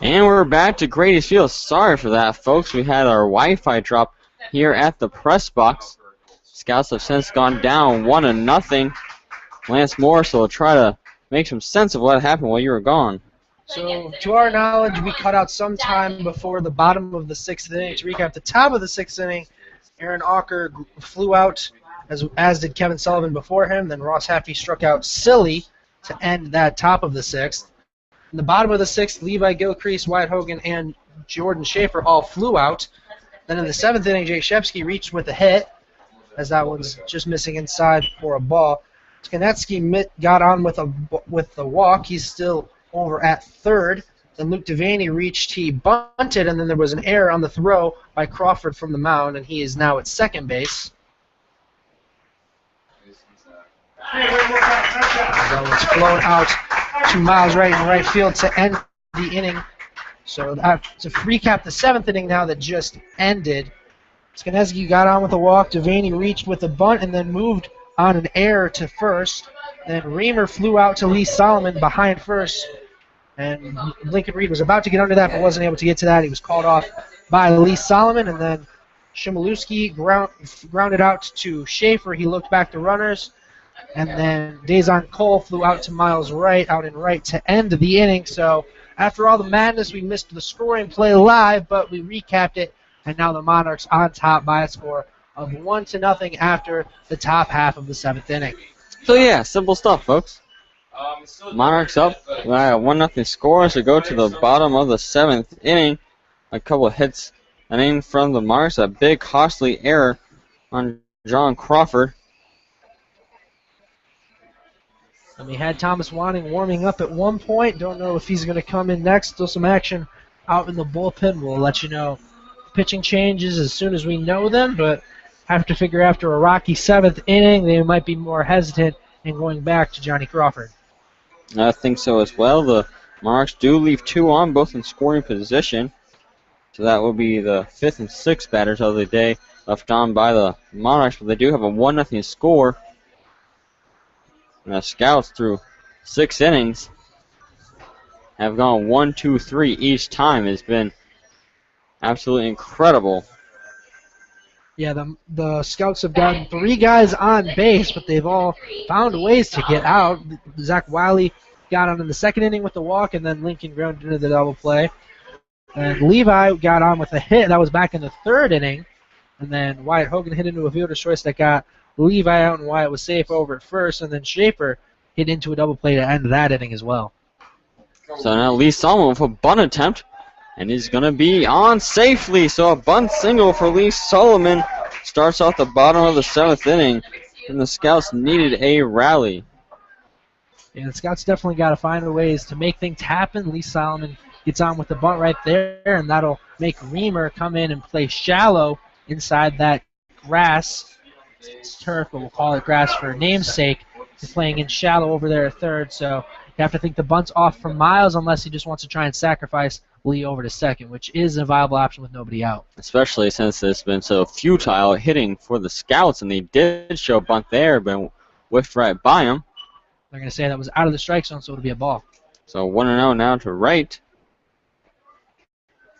And we're back to Grady's Field. Sorry for that, folks. We had our Wi-Fi drop here at the press box. Scouts have since gone down 1-0. Lance Morris will try to make some sense of what happened while you were gone. So, to our knowledge, we cut out some time before the bottom of the 6th inning. To recap, the top of the 6th inning, Aaron Auker flew out, as did Kevin Sullivan before him. Then Ross Haffey struck out Silly to end that top of the 6th. In the bottom of the 6th, Levi Gilcrease, Wyatt Hogan, and Jordan Schaefer all flew out. Then in the 7th inning, Jake Shepsky reached with a hit, as that one's just missing inside for a ball. Skanetsky got on with the walk. He's still over at third. Then Luke Devaney reached, he bunted, and then there was an error on the throw by Crawford from the mound, and he is now at second base. So it's flown out to Miles Wright in right field to end the inning. So to recap the 7th inning now that just ended, Skanetsky got on with a walk, Devaney reached with a bunt, and then moved on an error to first. Then Reamer flew out to Lee Solomon behind first, and Lincoln Reed was about to get under that but wasn't able to get to that. He was called off by Lee Solomon, and then Shimolewski grounded out to Schaefer. He looked back to runners, and then Dazon Cole flew out to Miles Wright, out in right to end the inning. So after all the madness, we missed the scoring play live, but we recapped it, and now the Monarchs on top by a score of 1-0 after the top half of the 7th inning. So yeah, simple stuff, folks. Monarchs up, 1-0 score as we go to the bottom of the 7th inning. A couple of hits in from the Monarchs, a big costly error on John Crawford. And we had Thomas Wanning warming up at one point. Don't know if he's going to come in next. Still some action out in the bullpen. We'll let you know pitching changes as soon as we know them, but have to figure after a rocky 7th inning, they might be more hesitant in going back to Johnny Crawford. I think so as well. The Monarchs do leave 2 on, both in scoring position. So that will be the 5th and 6th batters of the day left on by the Monarchs, but they do have a 1-0 score. And the Scouts, through 6 innings, have gone 1, 2, 3 each time. It's been absolutely incredible. Yeah, the Scouts have gotten 3 guys on base, but they've all found ways to get out. Zach Wiley got on in the 2nd inning with the walk, and then Lincoln grounded into the double play. And Levi got on with a hit. That was back in the 3rd inning. And then Wyatt Hogan hit into a fielder's choice that got Levi out, and Wyatt was safe over at first. And then Schaefer hit into a double play to end that inning as well. So now Lee Solomon with a bunt attempt, and he's going to be on safely. So a bunt single for Lee Solomon starts off the bottom of the 7th inning, and the Scouts needed a rally. Yeah, the Scouts definitely got to find ways to make things happen. Lee Solomon gets on with the bunt right there, and that'll make Reamer come in and play shallow inside that grass. It's turf, but we'll call it grass for namesake. He's playing in shallow over there at third, so you have to think the bunt's off from Miles unless he just wants to try and sacrifice Lee over to second, which is a viable option with nobody out. Especially since it's been so futile hitting for the Scouts, and they did show a bunt there, but whiffed right by him. They're going to say that was out of the strike zone, so it'll be a ball. So 1-0 now to right.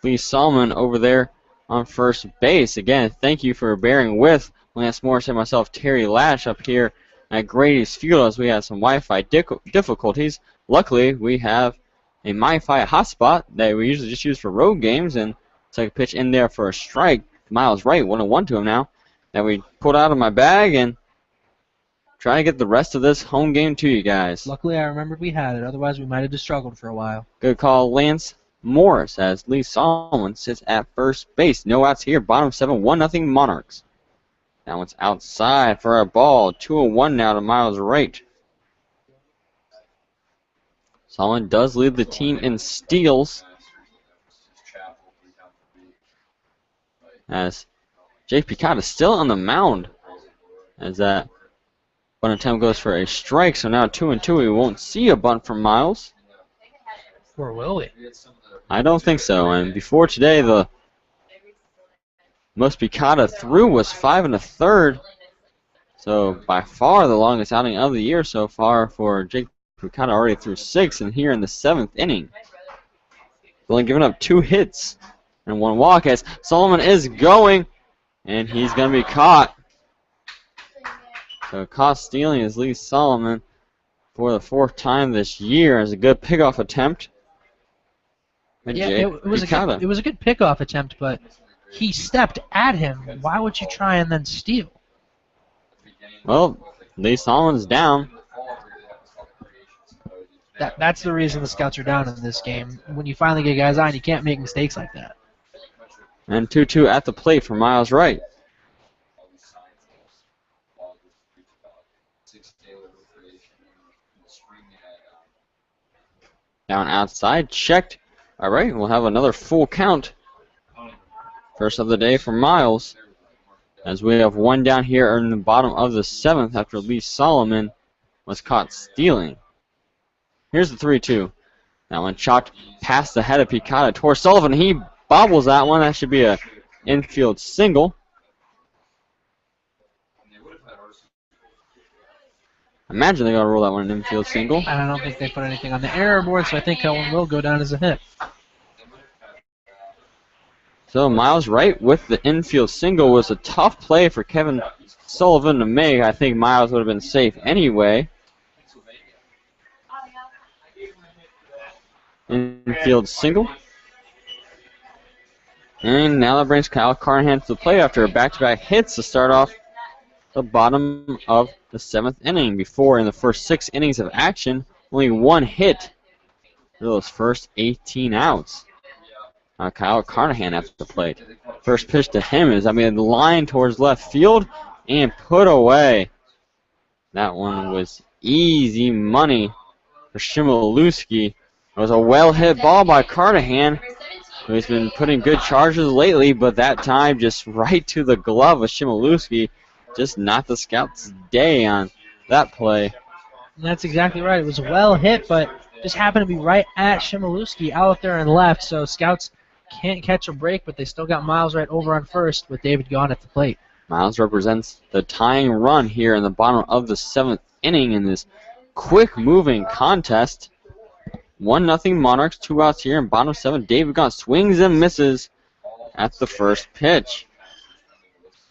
Lee Solomon over there on first base. Again, thank you for bearing with Lance Morris and myself, Terry Lash, up here at Grady's Field as we had some Wi-Fi difficulties. Luckily, we have a MiFi hotspot that we usually just use for road games, and it's like a pitch in there for a strike. Miles Wright, 1-1 to him now. That we pulled out of my bag and try to get the rest of this home game to you guys. Luckily, I remembered we had it. Otherwise, we might have just struggled for a while. Good call, Lance Morris, as Lee Solomon sits at first base. No outs here. Bottom 7, 1-0 Monarchs. That one's outside for a ball. 2-1 now to Miles Wright. Solomon does lead the team in steals, as Jake Picard is still on the mound, as that bunt attempt goes for a strike. So now 2-2. We won't see a bunt from Miles. Or will we? I don't think so. And before today, the most Picada threw was 5 1/3. So by far the longest outing of the year so far for Jake Picada already threw 6, and here in the 7th inning. Only giving up 2 hits and 1 walk as Solomon is going, and he's going to be caught. So caught stealing is Lee Solomon for the 4th time this year as a good pickoff attempt. Yeah, it was a good pickoff attempt, but he stepped at him. Why would you try and then steal? Well, Lee Solomon's down. That's the reason the Scouts are down in this game. When you finally get guys on, you can't make mistakes like that. And 2-2 at the plate for Miles Wright. Down outside, checked. All right, we'll have another full count. First of the day for Miles. As we have 1 down here in the bottom of the 7th after Lee Solomon was caught stealing. Here's the 3-2. That one chopped past the head of Picada towards Sullivan. He bobbles that one. That should be a infield single. Imagine they're going to roll that one an infield single. I don't think they put anything on the error board, so I think that one will go down as a hit. So Miles Wright with the infield single was a tough play for Kevin Sullivan to make. I think Miles would have been safe anyway. Infield single. And now that brings Kyle Carnahan to the plate after back-to-back hits to start off the bottom of the 7th inning. Before, in the first 6 innings of action, only 1 hit for those first 18 outs. Kyle Carnahan at the plate. First pitch to him is, the line towards left field and put away. That one was easy money for Shimolewski. It was a well-hit ball by Carnahan, who's been putting good charges lately, but that time just right to the glove of Shimolewski. Just not the Scouts' day on that play. That's exactly right. It was well hit, but just happened to be right at Shimolewski out there and left, so Scouts can't catch a break, but they still got Miles Wright over on first with David gone at the plate. Miles represents the tying run here in the bottom of the 7th inning in this quick-moving contest. 1-0 Monarchs, 2 outs here in bottom 7. David Gaunt swings and misses at the first pitch.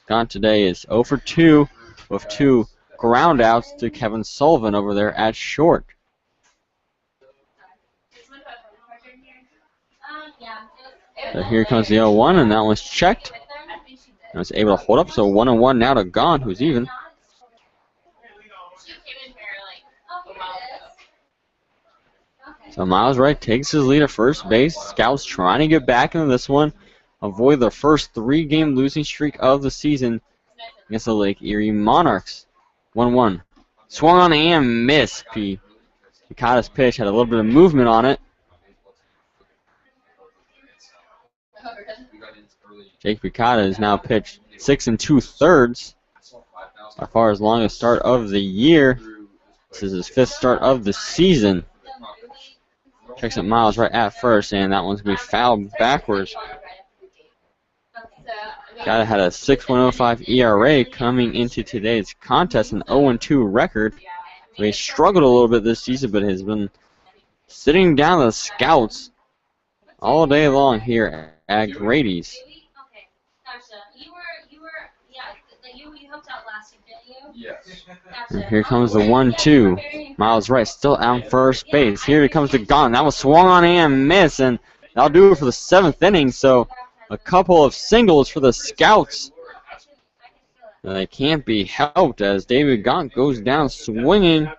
Gaunt today is 0 for 2 with 2 ground outs to Kevin Sullivan over there at short. So here comes the 0-1, and that one's checked. And was able to hold up, so 1-1 now to Gaunt, who's even. So Miles Wright takes his lead at first base. Scouts trying to get back into this one. Avoid the first 3-game losing streak of the season against the Lake Erie Monarchs. 1-1. Swung on and missed. Picada's pitch had a little bit of movement on it. Jake Picada has now pitched 6 2/3. By far his longest start of the year. This is his 5th start of the season. Checks at Miles right at first, and that one's going to be fouled backwards. Picada had a 6.05 ERA coming into today's contest, an 0-2 record. So he struggled a little bit this season, but has been sitting down the Scouts all day long here at Grady's. And here comes the 1-2. Miles Wright still out first base. Here he comes to Gaunt. That was swung on and missed, and that'll do it for the 7th inning. So a couple of singles for the Scouts. And they can't be helped as David Gaunt goes down swinging,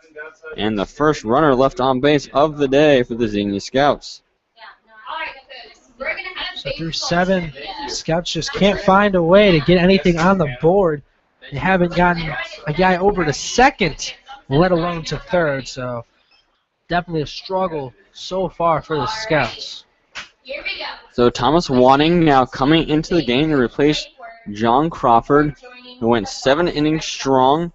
and the first runner left on base of the day for the Xenia Scouts. So through 7, Scouts just can't find a way to get anything on the board. They haven't gotten a guy over to second, let alone to third. So definitely a struggle so far for the Scouts. So Thomas Wanning now coming into the game to replace John Crawford, who went 7 innings strong.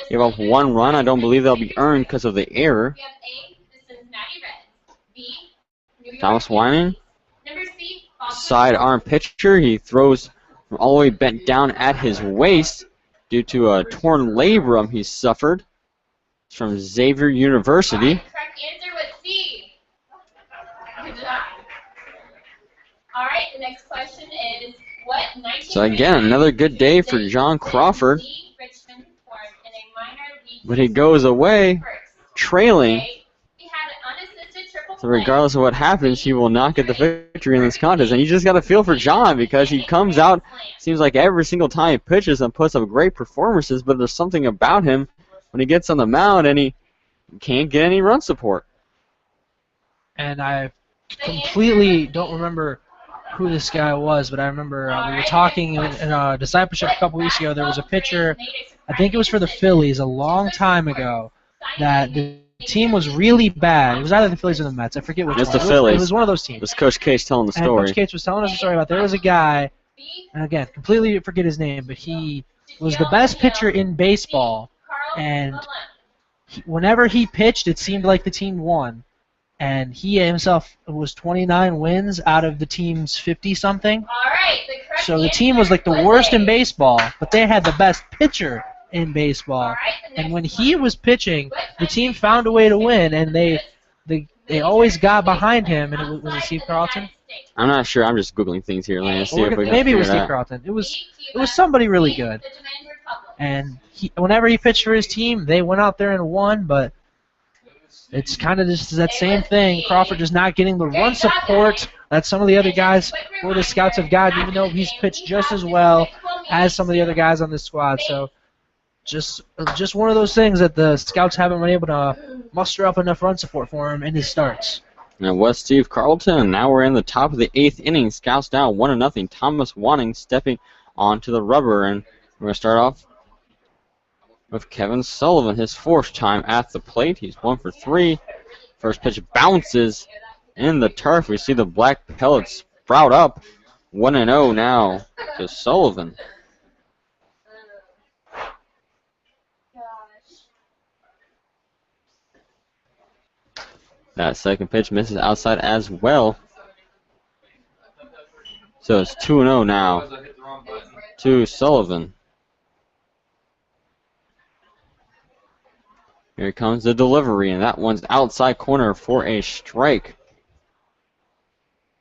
Gave up 1 run. I don't believe that'll be earned because of the error. Thomas Wanning, sidearm pitcher. He throws from all the way bent down at his waist due to a torn labrum he suffered. It's from Xavier University. answer was C. Good job. All right, the next question is, what 19 So again, another good day for John Crawford. But he goes away trailing. So regardless of what happens, he will not get the victory in this contest. And you just got to feel for John because he comes out, seems like every single time he pitches and puts up great performances, but there's something about him when he gets on the mound and he can't get any run support. And I completely don't remember who this guy was, but I remember we were talking in discipleship a couple weeks ago. There was a pitcher, I think it was for the Phillies a long time ago, that the team was really bad. It was either the Phillies or the Mets. I forget which one. It's the Phillies. It was one of those teams. It was Coach Case telling the story. And Coach Case was telling us a story about there was a guy, and again, completely forget his name, but he was the best pitcher in baseball, and whenever he pitched, it seemed like the team won. And he himself was 29 wins out of the team's 50-something. So the team was like the worst in baseball, but they had the best pitcher in baseball. And when he was pitching, the team found a way to win, and they always got behind him. And was it Steve Carlton? I'm not sure. I'm just Googling things here. Maybe it was Steve Carlton. It was somebody really good. And whenever he pitched for his team, they went out there and won, but it's kind of just that same thing. Crawford just not getting the run support that some of the other guys for the Scouts have gotten, even though he's pitched just as well as some of the other guys on this squad. So just one of those things that the Scouts haven't been able to muster up enough run support for him in his starts. And it was Steve Carlton, and now we're in the top of the 8th inning. Scouts down 1-0. Thomas Wanning stepping onto the rubber, and we're going to start off with Kevin Sullivan, his 4th time at the plate. He's 1 for 3. First pitch bounces in the turf. We see the black pellets sprout up. 1-0 now to Sullivan. That second pitch misses outside as well. So it's 2-0 now to Sullivan. Here comes the delivery, and that one's outside corner for a strike.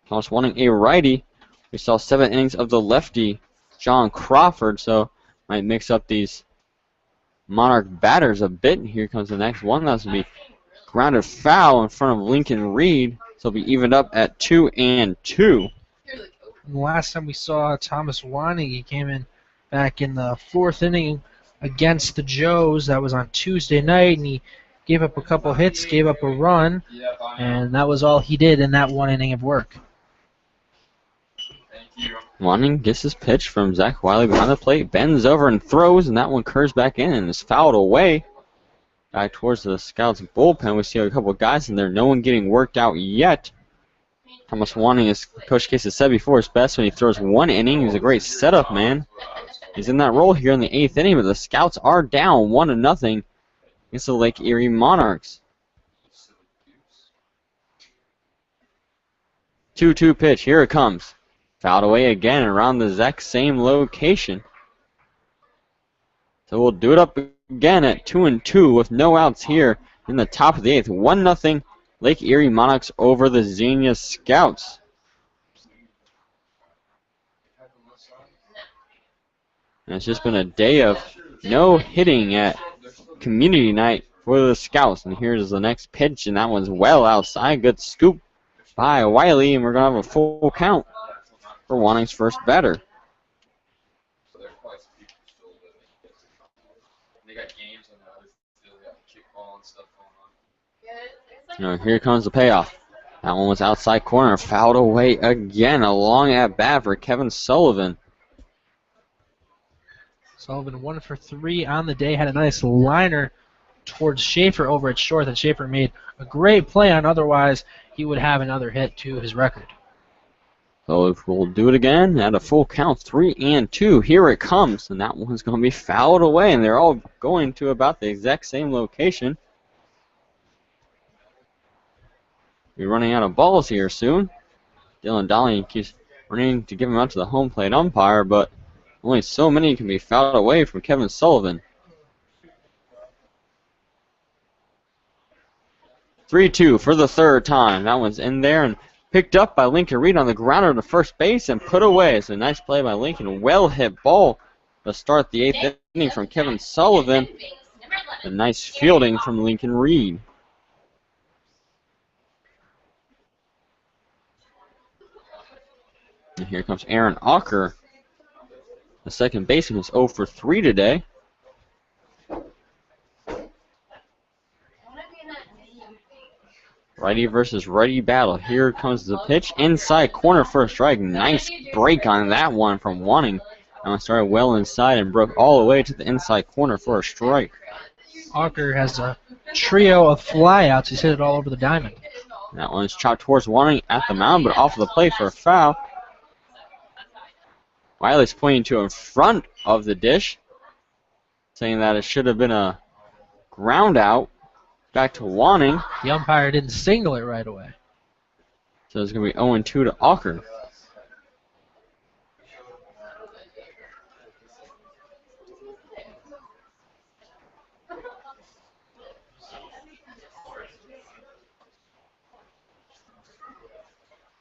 Thomas wanting a righty. We saw 7 innings of the lefty, John Crawford, so might mix up these Monarch batters a bit. Here comes the next one. That's going to be grounded foul in front of Lincoln Reed, so it'll be evened up at 2-2. The last time we saw Thomas Wanning, he came in back in the 4th inning against the Joes. That was on Tuesday night, and he gave up a couple hits, gave up a run, and that was all he did in that 1 inning of work. Wanning gets his pitch from Zach Wiley behind the plate, bends over and throws, and that one curves back in and is fouled away. Back towards the Scouts bullpen, we see a couple of guys in there, no one getting worked out yet. Thomas Wanning, as Coach Case has said before, is best when he throws 1 inning. He's a great setup man. He's in that role here in the 8th inning, but the Scouts are down 1-0 against the Lake Erie Monarchs. 2-2 pitch. Here it comes. Fouled away again around the exact same location. So we'll do it up again at 2-2 with no outs here in the top of the 8th. 1-0 Lake Erie Monarchs over the Xenia Scouts. And it's just been a day of no hitting at community night for the Scouts. And here's the next pitch, and that one's well outside. Good scoop by Wiley, and we're going to have a full count for Wanning's first batter. Now, here comes the payoff. That one was outside corner, fouled away again. A long at bat for Kevin Sullivan. Sullivan 1 for 3 on the day, had a nice liner towards Schaefer over at short that Schaefer made a great play on. Otherwise, he would have another hit to his record. So if we'll do it again at a full count, 3-2. Here it comes, and that one's going to be fouled away, and they're all going to about the exact same location. We're running out of balls here soon. Dylan Dolly keeps running to give him out to the home plate umpire, but only so many can be fouled away from Kevin Sullivan. 3-2 for the third time. That one's in there and picked up by Lincoln Reed on the grounder to first base and put away. It's a nice play by Lincoln. Well hit ball to start the 8th inning from Kevin Sullivan. A nice fielding from Lincoln Reed. And here comes Aaron Ocker. The second baseman is 0 for 3 today. Righty versus righty battle. Here comes the pitch. Inside corner for a strike. Nice break on that one from Wanting. That one started well inside and broke all the way to the inside corner for a strike. Ocker has a trio of flyouts. He's hit it all over the diamond. That one's chopped towards Wanting at the mound, but off of the plate for a foul. Wiley's pointing to in front of the dish, saying that it should have been a ground out. Back to Wanting. The umpire didn't signal it right away. So it's going to be 0-2 to Ocker.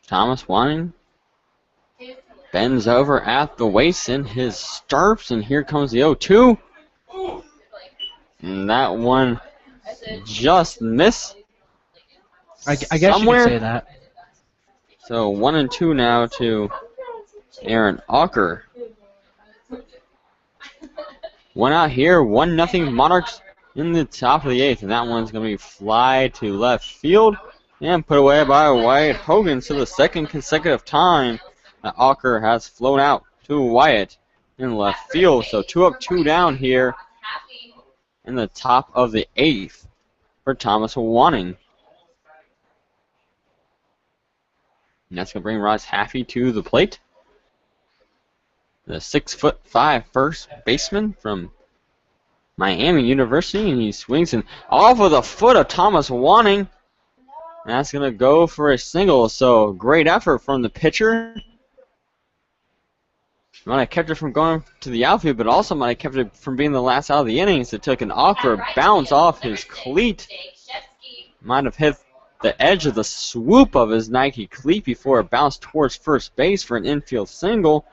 Thomas Wanting bends over at the waist in his stirrups, and here comes the 0-2. And that one just missed. I guess somewhere. You could say that. So 1-2 now to Aaron Ocker. One out here, 1-0 Monarchs in the top of the 8th, and that one's going to be fly to left field and put away by Wyatt Hogan. So the second consecutive time that Ocker has flown out to Wyatt in left field. So 2 up, 2 down here in the top of the 8th for Thomas Wanting. And that's going to bring Ross Haffey to the plate. The 6'5" first baseman from Miami University, and he swings and off of the foot of Thomas Wanting. And that's going to go for a single, so great effort from the pitcher. Might have kept it from going to the outfield, but also might have kept it from being the last out of the innings. It took an awkward bounce off his cleat. Might have hit the edge of the swoop of his Nike cleat before it bounced towards first base for an infield single.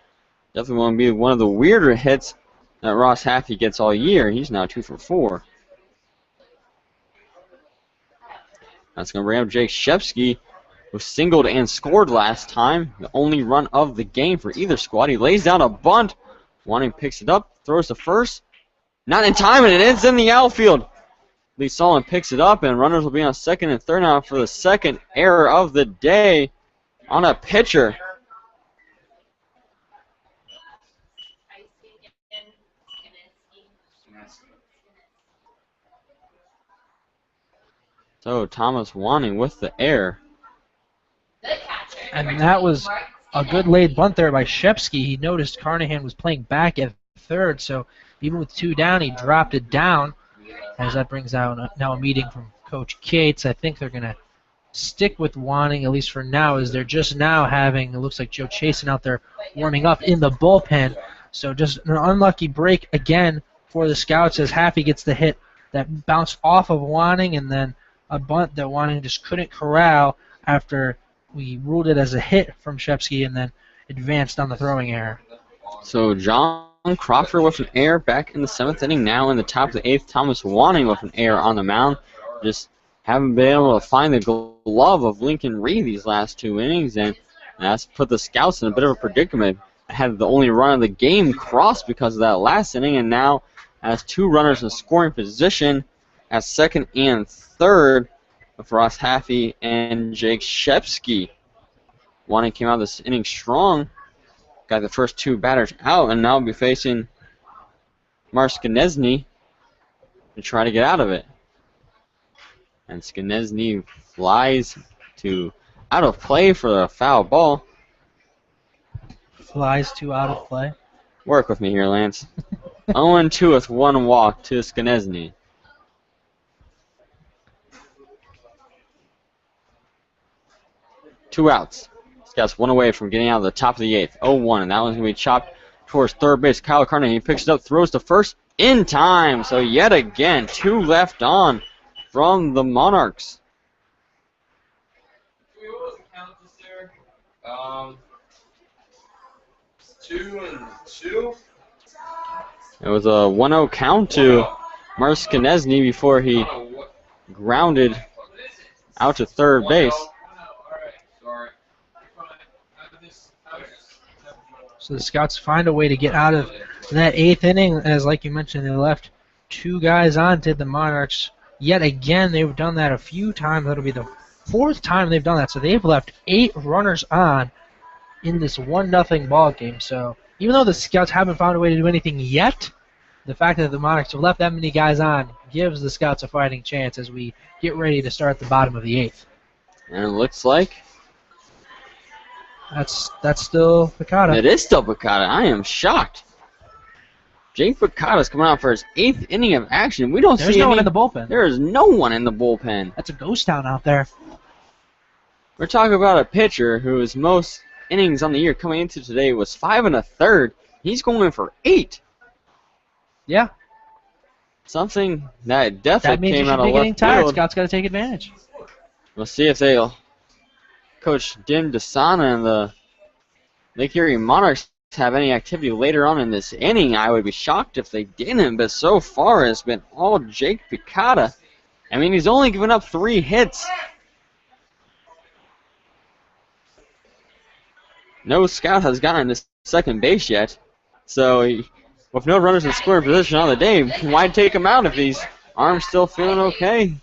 Definitely want to be one of the weirder hits that Ross Haffey gets all year. He's now 2 for 4. That's going to bring up Jake Shepsky, who singled and scored last time. The only run of the game for either squad. He lays down a bunt. Wanting picks it up, throws to first. Not in time, and it ends in the outfield. Lee Solon picks it up, and runners will be on second and third now for the second error of the day on a pitcher. So Thomas Wanting with the error. And that was a good laid bunt there by Shepsky. He noticed Carnahan was playing back at third, so even with 2 down, he dropped it down. As that brings out now a meeting from Coach Cates. I think they're going to stick with Wanting, at least for now, as they're just now having, it looks like Joe Chasen out there warming up in the bullpen. So just an unlucky break again for the Scouts as Haffey gets the hit that bounced off of Wanting, and then a bunt that Wanting just couldn't corral after we ruled it as a hit from Shepsky and then advanced on the throwing error. So John Crawford with an error back in the 7th inning. Now in the top of the 8th, Thomas Wanting with an error on the mound. Just haven't been able to find the glove of Lincoln Reed these last 2 innings, and that's put the Scouts in a bit of a predicament. Had the only run of the game crossed because of that last inning, and now has 2 runners in scoring position at second and third with Ross Haffey and Jake Shepsky. Wanting came out of this inning strong, got the first 2 batters out, and now will be facing Mark Skanesny to try to get out of it. And Skanesny flies to out of play for a foul ball. Flies to out of play. Work with me here, Lance. 0-2 with 1 walk to Skanesny. Two outs. Scouts 1 away from getting out of the top of the 8th. 0-1, and that one's going to be chopped towards third base. Kyle Carnahan, he picks it up, throws to first in time. So yet again, 2 left on from the Monarchs. It was a 1-0 count to Mark Konechny before he grounded out to third base. So the Scouts find a way to get out of that 8th inning. As like you mentioned, they left 2 guys on to the Monarchs. Yet again, they've done that a few times. That'll be the 4th time they've done that. So they've left 8 runners on in this 1-0 ball game. So even though the Scouts haven't found a way to do anything yet, the fact that the Monarchs have left that many guys on gives the Scouts a fighting chance as we get ready to start the bottom of the 8th. And it looks like that's still Picada. it is still Picada. I am shocked. Jake Picada's coming out for his 8th inning of action. We don't There's see no one in the bullpen. There is no one in the bullpen. That's a ghost town out there. We're talking about a pitcher whose most innings on the year coming into today was 5 1/3. He's going for 8. Yeah. Something that definitely That means you came should out of be getting left tired. field. Scott's got to take advantage. We'll see if they'll. Coach Dim DeSana and the Lake Erie Monarchs have any activity later on in this inning. I would be shocked if they didn't, but so far it's been all Jake Picada. I mean, he's only given up 3 hits. No scout has gotten to second base yet, so with no runners in scoring position on the day, why take him out if his arm's still feeling okay?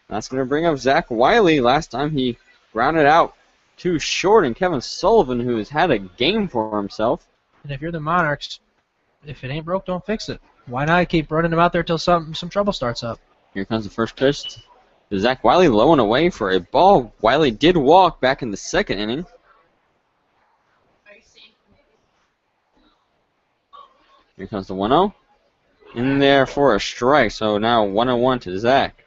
That's going to bring up Zach Wiley. Last time he grounded out too short, and Kevin Sullivan, who has had a game for himself. And if you're the Monarchs, if it ain't broke, don't fix it. Why not keep running him out there till some trouble starts up? Here comes the first pitch to Zach Wiley, low and away for a ball. Wiley did walk back in the 2nd inning. Here comes the 1-0. In there for a strike, so now 1-1 to Zach.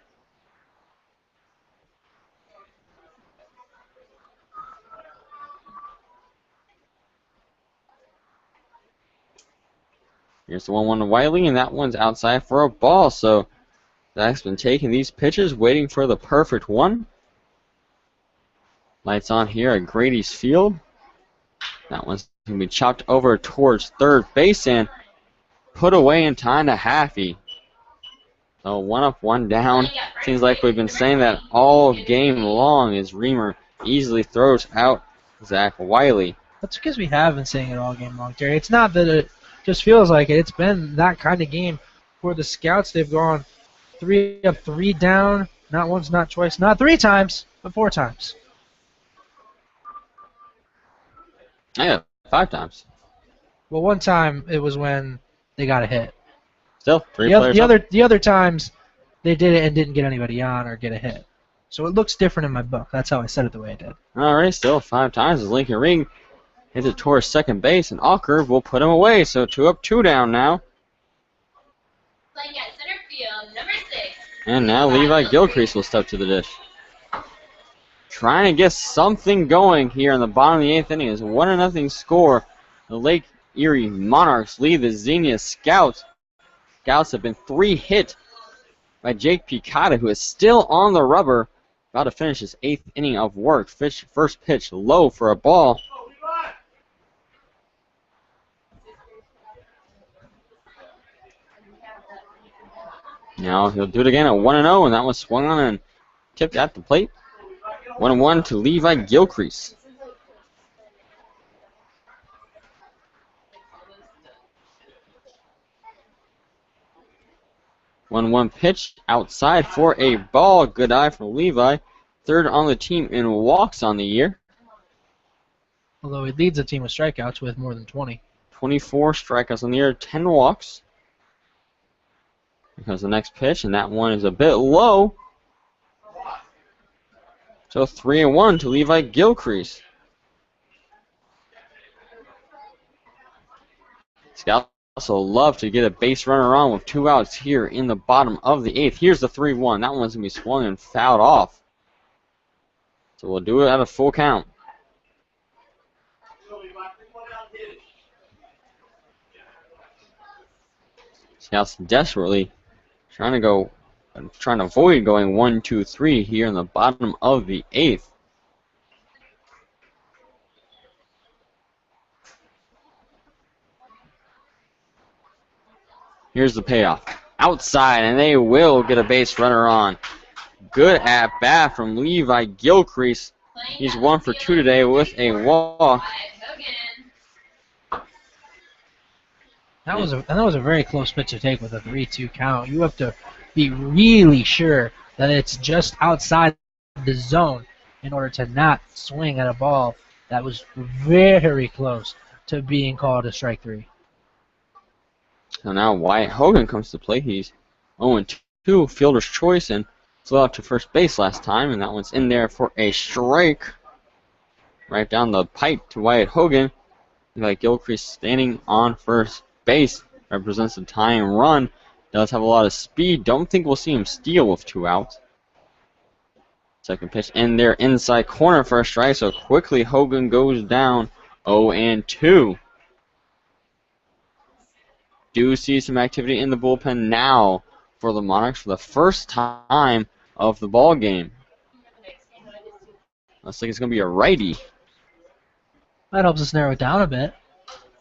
Here's the 1-1 to Wiley, and that one's outside for a ball. So Zach's been taking these pitches, waiting for the perfect one. Lights on here at Grady's Field. That one's going to be chopped over towards third base and put away in time to Haffey. So 1 up, 1 down. Seems like we've been saying that all game long as Reamer easily throws out Zach Wiley. That's because we have been saying it all game long, Terry. It's not that it just feels like it. It's been that kind of game for the Scouts. They've gone 3 up, 3 down. Not once, not twice, not 3 times, but 4 times. Yeah, 5 times. Well, one time it was when they got a hit. Still, 3 players up. The other times they did it and didn't get anybody on or get a hit. So it looks different in my book. That's how I said it the way I did. All right, still 5 times as Lincoln Ring hits it towards second base, and Alker will put him away. So 2 up, 2 down now. Playing at center field, number 6. And now Levi Gilcrease will step to the dish. Trying to get something going here in the bottom of the 8th inning. It's a 1-0 score. The Lake Erie Monarchs lead the Xenia Scouts. Scouts have been 3 hit by Jake Picada, who is still on the rubber, about to finish his 8th inning of work. First pitch low for a ball. Now he'll do it again at 1-0, and that was swung on and tipped at the plate. 1-1 to Levi Gilcrease. One pitch outside for a ball. Good eye from Levi. 3rd on the team in walks on the year. Although he leads the team with strikeouts with more than 20. 24 strikeouts on the year, 10 walks. Here comes the next pitch, and that one is a bit low. So 3-1 to Levi Gilcrease. Scouts also love to get a base runner on with 2 outs here in the bottom of the 8th. Here's the 3-1. That one's going to be swung and fouled off. So we'll do it at a full count. Scouts desperately trying to avoid going 1, 2, 3 here in the bottom of the 8th. Here's the payoff. Outside, and they will get a base runner on. Good at bat from Levi Gilcrease. He's 1 for 2 today with a walk. That was a very close pitch to take with a 3-2 count. You have to be really sure that it's just outside the zone in order to not swing at a ball that was very close to being called a strike 3. So now Wyatt Hogan comes to play. He's 0-2, fielder's choice, and flew out to first base last time, and that one's in there for a strike. Right down the pipe to Wyatt Hogan. Like Gilcrease standing on first base, represents the tying run. Does have a lot of speed. Don't think we'll see him steal with 2 outs. Second pitch in there, inside corner for a strike. So quickly Hogan goes down 0-2. Do see some activity in the bullpen now for the Monarchs for the first time of the ball game. Looks like it's going to be a righty. That helps us narrow it down a bit.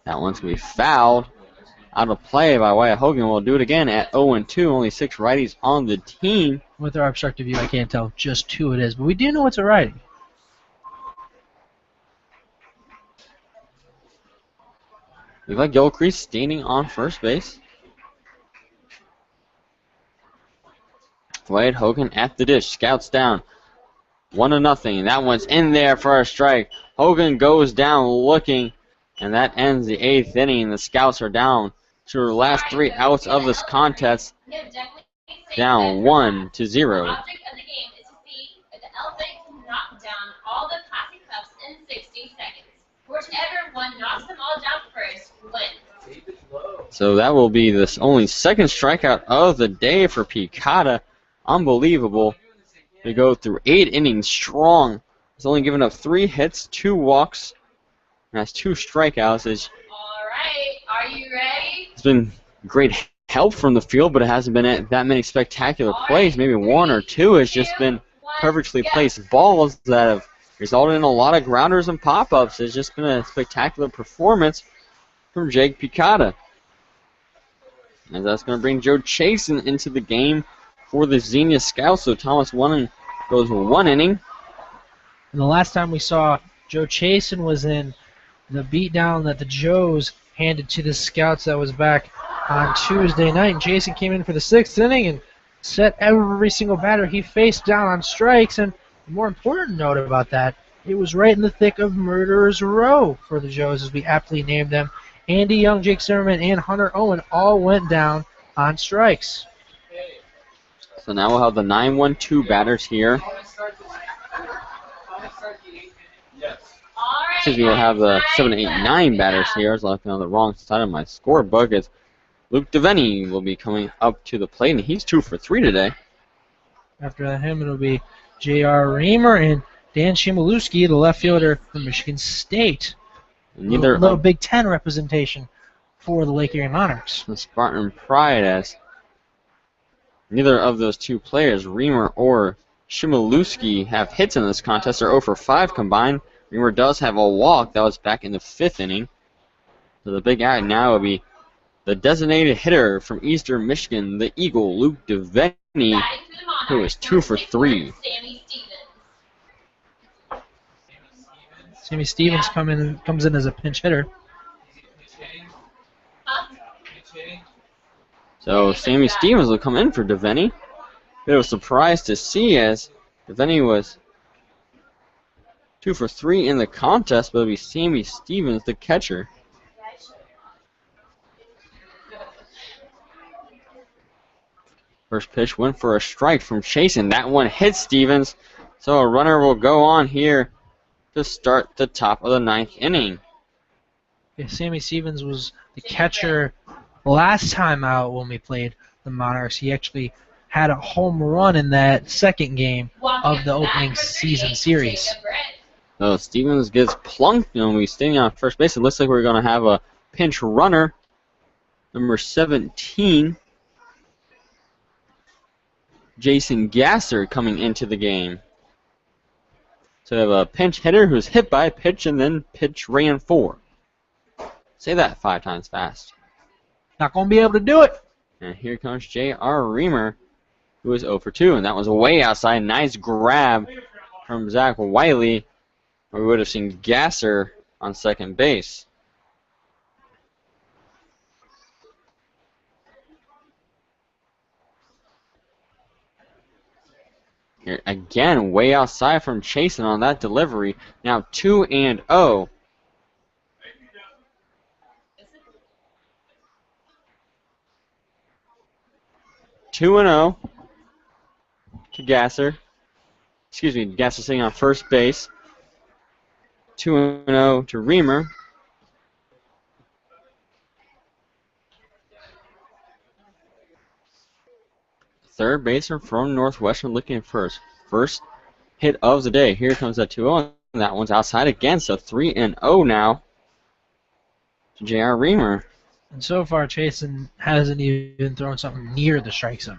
That one's going to be fouled. Out of play by Wyatt Hogan. We'll do it again at 0-2. Only 6 righties on the team. With our obstructive view, I can't tell just 2 it is, but we do know it's a righty. Levi Gilcrease standing on first base. Wyatt Hogan at the dish. Scouts down. 1-0. That one's in there for a strike. Hogan goes down looking, and that ends the 8th inning. The Scouts are down to the last 3 outs of this contest. Down 1-0. The object of the game is to see if the elephant can knock down all the plastic cups in 60 seconds. Whichever one knocks them all down first wins. So that will be the only second strikeout of the day for Picada. Unbelievable. They go through 8 innings strong. He's only given up 3 hits, 2 walks, and has 2 strikeouts. All right, are you ready? It's been great help from the field, but it hasn't been that many spectacular plays. Maybe 1 or 2 has just been perfectly placed balls that have resulted in a lot of grounders and pop-ups. It's just been a spectacular performance from Jake Picada. And that's going to bring Joe Chasen into the game for the Xenia Scouts. So Thomas Winning goes 1 inning. And the last time we saw Joe Chasen was in the beatdown that the Joes handed to the Scouts that was back on Tuesday night. And Chasen came in for the 6th inning and set every single batter he faced down on strikes. And the more important note about that, it was right in the thick of Murderers Row for the Joes, as we aptly named them. Andy Young, Jake Zimmerman, and Hunter Owen all went down on strikes. So now we'll have the 9-1-2 batters here. Excuse me, we'll have the 7-8-9 batters here. I was looking on the wrong side of my scorebook. As Luke DeVenny will be coming up to the plate, and he's 2 for 3 today. After him, it'll be J.R. Reamer and Dan Shimolewski, the left fielder from Michigan State. Little Big Ten representation for the Lake Erie Monarchs. The Spartan Pride, as neither of those 2 players, Reamer or Shimolewski, have hits in this contest. They're 0 for 5 combined. Reamer does have a walk. That was back in the 5th inning. So the big out now will be the designated hitter from Eastern Michigan, the Eagle, Luke DeVenny, who is 2 for 3. Sammy Stevens comes in as a pinch hitter. So Sammy Stevens will come in for DeVenny. Bit of a surprise to see, as DeVenny was 2 for 3 in the contest, but it'll be Sammy Stevens, the catcher. First pitch went for a strike from Chasen. That one hit Stevens. So a runner will go on here to start the top of the 9th inning. Yeah, Sammy Stevens was the catcher last time out when we played the Monarchs. He actually had a home run in that 2nd game of the opening season series. So Stevens gets plunked, and we're standing on first base. It looks like we're going to have a pinch runner, number 17, Jason Gasser, coming into the game. So we have a pinch hitter who's hit by a pitch and then pitch ran for. Say that 5 times fast. Not going to be able to do it. And here comes J.R. Reamer, who is 0 for 2. And that was way outside. Nice grab from Zach Wiley. We would have seen Gasser on second base. Here again, way outside from Chasen on that delivery. Now 2-0. Two and 0 to Gasser. Excuse me, Gasser sitting on first base. 2-0 to Reamer. Third baseman from Northwestern looking for his first hit of the day. Here comes that 2-0. And that one's outside again, so 3-0 now to J.R. Reamer. And so far, Chasen hasn't even thrown something near the strike zone.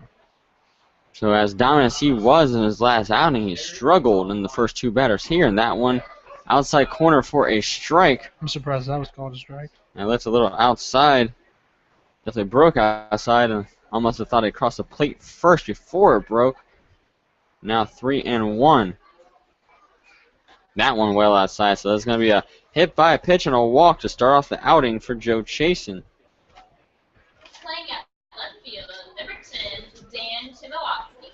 So as dominant as he was in his last outing, he struggled in the first two batters here. And that one outside corner for a strike. I'm surprised that was called a strike. And that's a little outside. Definitely broke outside, and almost thought it crossed the plate first before it broke. Now 3-1. That one well outside, so that's going to be a hit by a pitch and a walk to start off the outing for Joe Chasen. Playing at left field, number 10, Dan Chmielewski.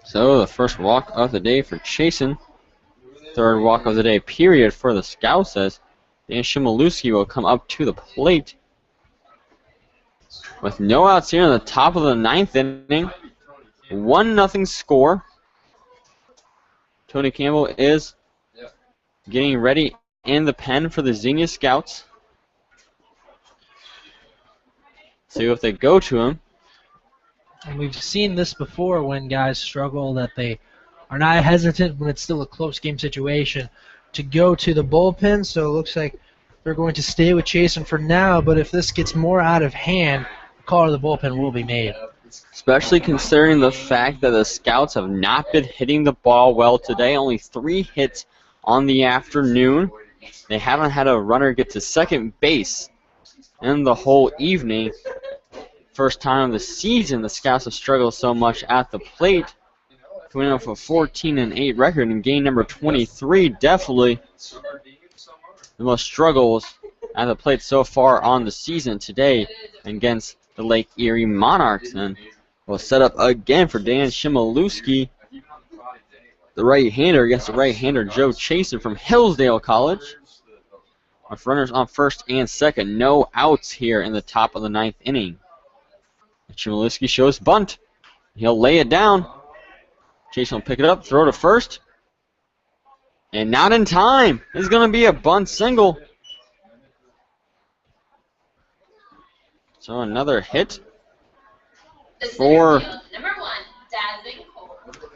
So the first walk of the day for Chasen. Third walk of the day, period, for the Scouts, as Dan Chmielewski will come up to the plate. With no outs here in the top of the ninth inning. 1-0 score. Tony Campbell is getting ready in the pen for the Xenia Scouts. See if they go to him. And we've seen this before when guys struggle, that they are not hesitant when it's still a close game situation to go to the bullpen. So it looks like they're going to stay with Chasen for now, but if this gets more out of hand, the call to the bullpen will be made. Especially considering the fact that the Scouts have not been hitting the ball well today. Only 3 hits on the afternoon. They haven't had a runner get to second base in the whole evening. First time of the season the Scouts have struggled so much at the plate. Coming off a 14-8 record in game number 23. Definitely the most struggles at the plate so far on the season today against the Lake Erie Monarchs. And we'll set up again for Dan Chmielewski, the right-hander against the right-hander Joe Chasen from Hillsdale College. With runners on first and second, no outs here in the top of the ninth inning. Chmielewski shows bunt. He'll lay it down. Chasen will pick it up, throw to first. And not in time. It's going to be a bunt single. So another hit for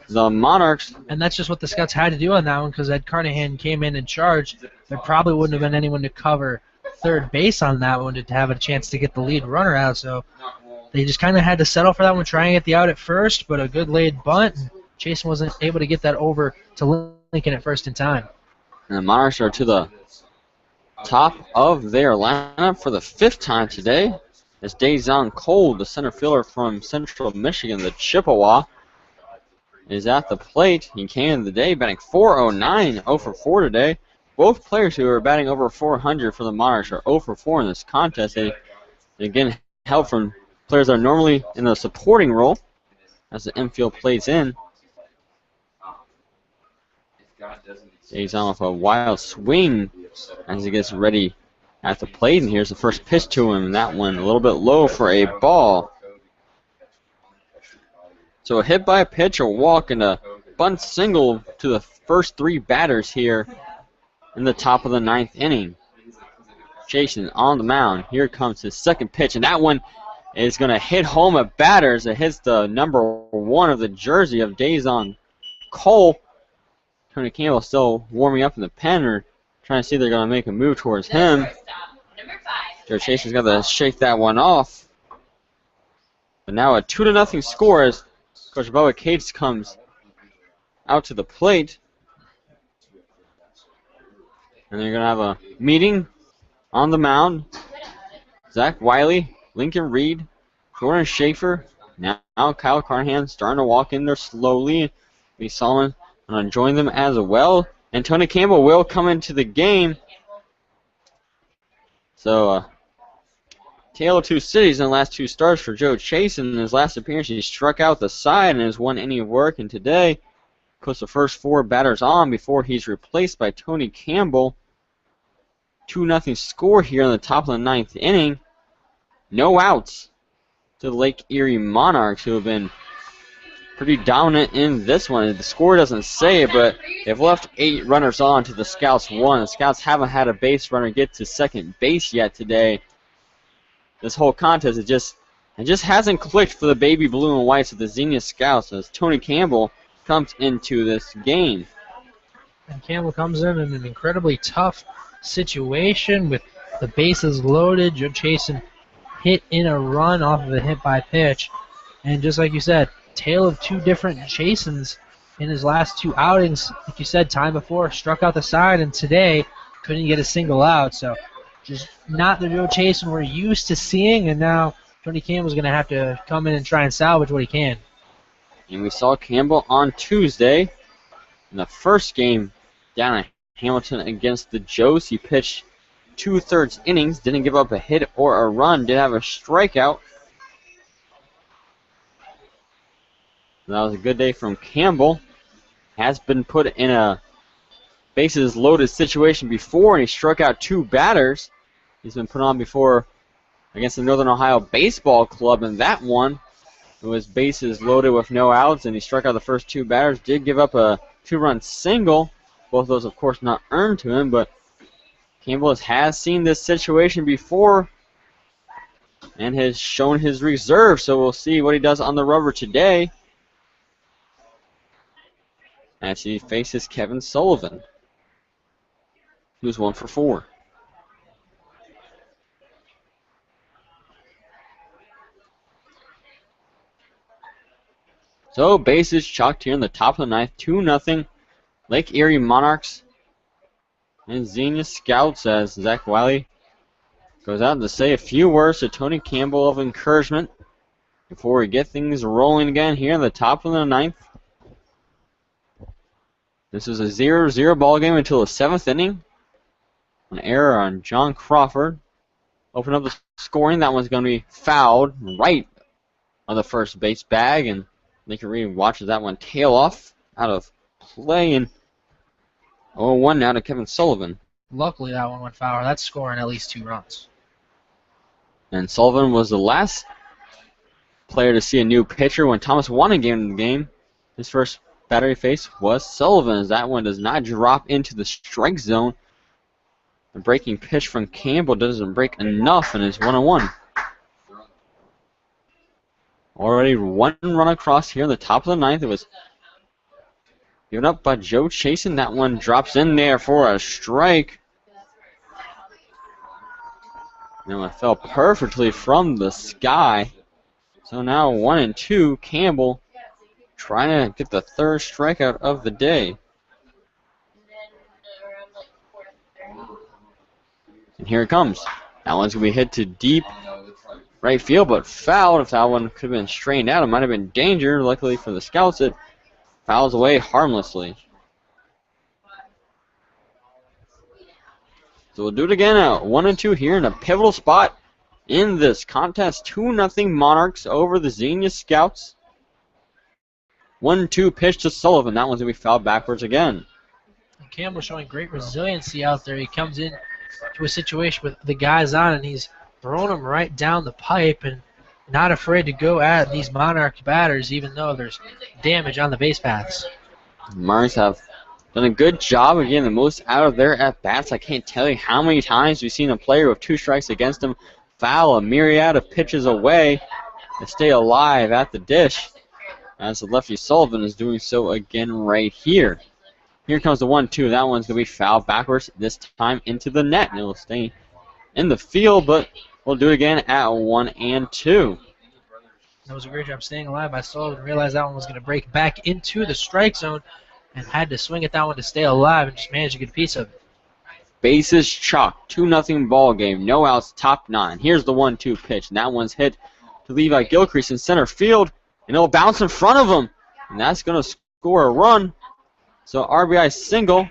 the Monarchs. And that's just what the Scouts had to do on that one, because Ed Carnahan came in charge. There probably wouldn't have been anyone to cover third base on that one to have a chance to get the lead runner out. So they just kind of had to settle for that one, try and get the out at first, but a good laid bunt. And Chasen wasn't able to get that over to Lincoln at first in time. And the Monarchs are to the top of their lineup for the 5th time today. As Dazon Cole, the center fielder from Central Michigan, the Chippewa, is at the plate. He came in the day batting .409, 0 for 4 today. Both players who are batting over 400 for the Monarchs are 0 for 4 in this contest. They again help from players that are normally in the supporting role as the infield plays in. Dazon with a wild swing as he gets ready at the plate, and here's the first pitch to him, and that one a little bit low for a ball. So a hit by a pitch, a walk, and a bunt single to the first 3 batters here in the top of the 9th inning. Chasen on the mound. Here comes his second pitch, and that one is going to hit home at batters. It hits the number 1 of the jersey of Dazon Cole. Tony Campbell still warming up in the pen, or trying to see if they're going to make a move towards him. Joe Chasen's got to shake that one off. But now a 2-0 score as Coach Bubba Cates comes out to the plate. And they're going to have a meeting on the mound. Zach Wiley, Lincoln Reed, Jordan Schaefer. Now Kyle Carnahan starting to walk in there slowly. We saw him join them as well. And Tony Campbell will come into the game. So, tale of two cities in the last two starts for Joe Chase. In his last appearance, he struck out the side in his 1 inning of work. And today, puts the first 4 batters on before he's replaced by Tony Campbell. 2-0 score here in the top of the 9th inning. No outs to the Lake Erie Monarchs, who have been pretty dominant in this one. The score doesn't say it, but they've left 8 runners on to the Scouts 1. The Scouts haven't had a base runner get to second base yet today. This whole contest, it just hasn't clicked for the baby blue and whites of the Xenia Scouts as Tony Campbell comes into this game. And Campbell comes in an incredibly tough situation with the bases loaded. Joe Chasen hit in a run off of a hit by pitch. And just like you said, tale of 2 different Chasens in his last 2 outings. Like you said, time before, struck out the side, and today couldn't get a single out. So just not the Joe Chasen we're used to seeing, and now Tony Campbell's going to have to come in and try and salvage what he can. And we saw Campbell on Tuesday in the first game down at Hamilton against the Joes. He pitched 2/3 innings, didn't give up a hit or a run, did have a strikeout. That was a good day from Campbell. Has been put in a bases loaded situation before, and he struck out 2 batters. He's been put on before against the Northern Ohio Baseball Club, and that one, it was bases loaded with no outs, and he struck out the first 2 batters. Did give up a 2-run single. Both of those, of course, not earned to him, but Campbell has seen this situation before and has shown his reserve, so we'll see what he does on the rubber today as he faces Kevin Sullivan, who's 1 for 4. So bases chalked here in the top of the 9th, 2-0. Lake Erie Monarchs and Xenia Scouts as Zach Wiley goes out to say a few words to Tony Campbell of encouragement before we get things rolling again here in the top of the 9th. This is a 0-0 ball game until the 7th inning. An error on John Crawford. Open up the scoring. That one's going to be fouled right on the first base bag, and Lincoln Reed watches that one tail off out of play, and 0-1 now to Kevin Sullivan. Luckily, that one went foul. That's scoring at least 2 runs. And Sullivan was the last player to see a new pitcher when Thomas Wanning came into the game. His first batter he faced was Sullivan, as that one does not drop into the strike zone. The breaking pitch from Campbell doesn't break enough, and it's 1-1. Already 1 run across here in the top of the 9th. It was given up by Joe Chasen. That one drops in there for a strike. And it fell perfectly from the sky. So now 1-2. Campbell trying to get the 3rd strikeout of the day. And here it comes. That one's going to be hit to deep right field, but fouled. If that one could have been strained out, it might have been danger. Luckily for the Scouts, it fouls away harmlessly. So we'll do it again at 1-2 here in a pivotal spot in this contest. 2-0 Monarchs over the Xenia Scouts. 1-2 pitch to Sullivan. That one's going to be fouled backwards again. And Campbell showing great resiliency out there. He comes in to a situation with the guys on, and he's throwing them right down the pipe and not afraid to go at these Monarch batters, even though there's damage on the base paths. Monarchs have done a good job of getting the most out of their at-bats. I can't tell you how many times we've seen a player with 2 strikes against him foul a myriad of pitches away and stay alive at the dish, as the lefty Sullivan is doing so again right here. Here comes the 1-2. That one's going to be fouled backwards, this time into the net, and it will stay in the field, but we'll do it again at 1-2. That was a great job staying alive by Sullivan. Realized that one was going to break back into the strike zone and had to swing at that one to stay alive and just manage to get a piece of it. bases chalk. 2-0 ball game. No outs, top 9. Here's the 1-2 pitch. And that one's hit to Levi Gilcrease in center field. And it'll bounce in front of him. And that's going to score a run. So RBI single.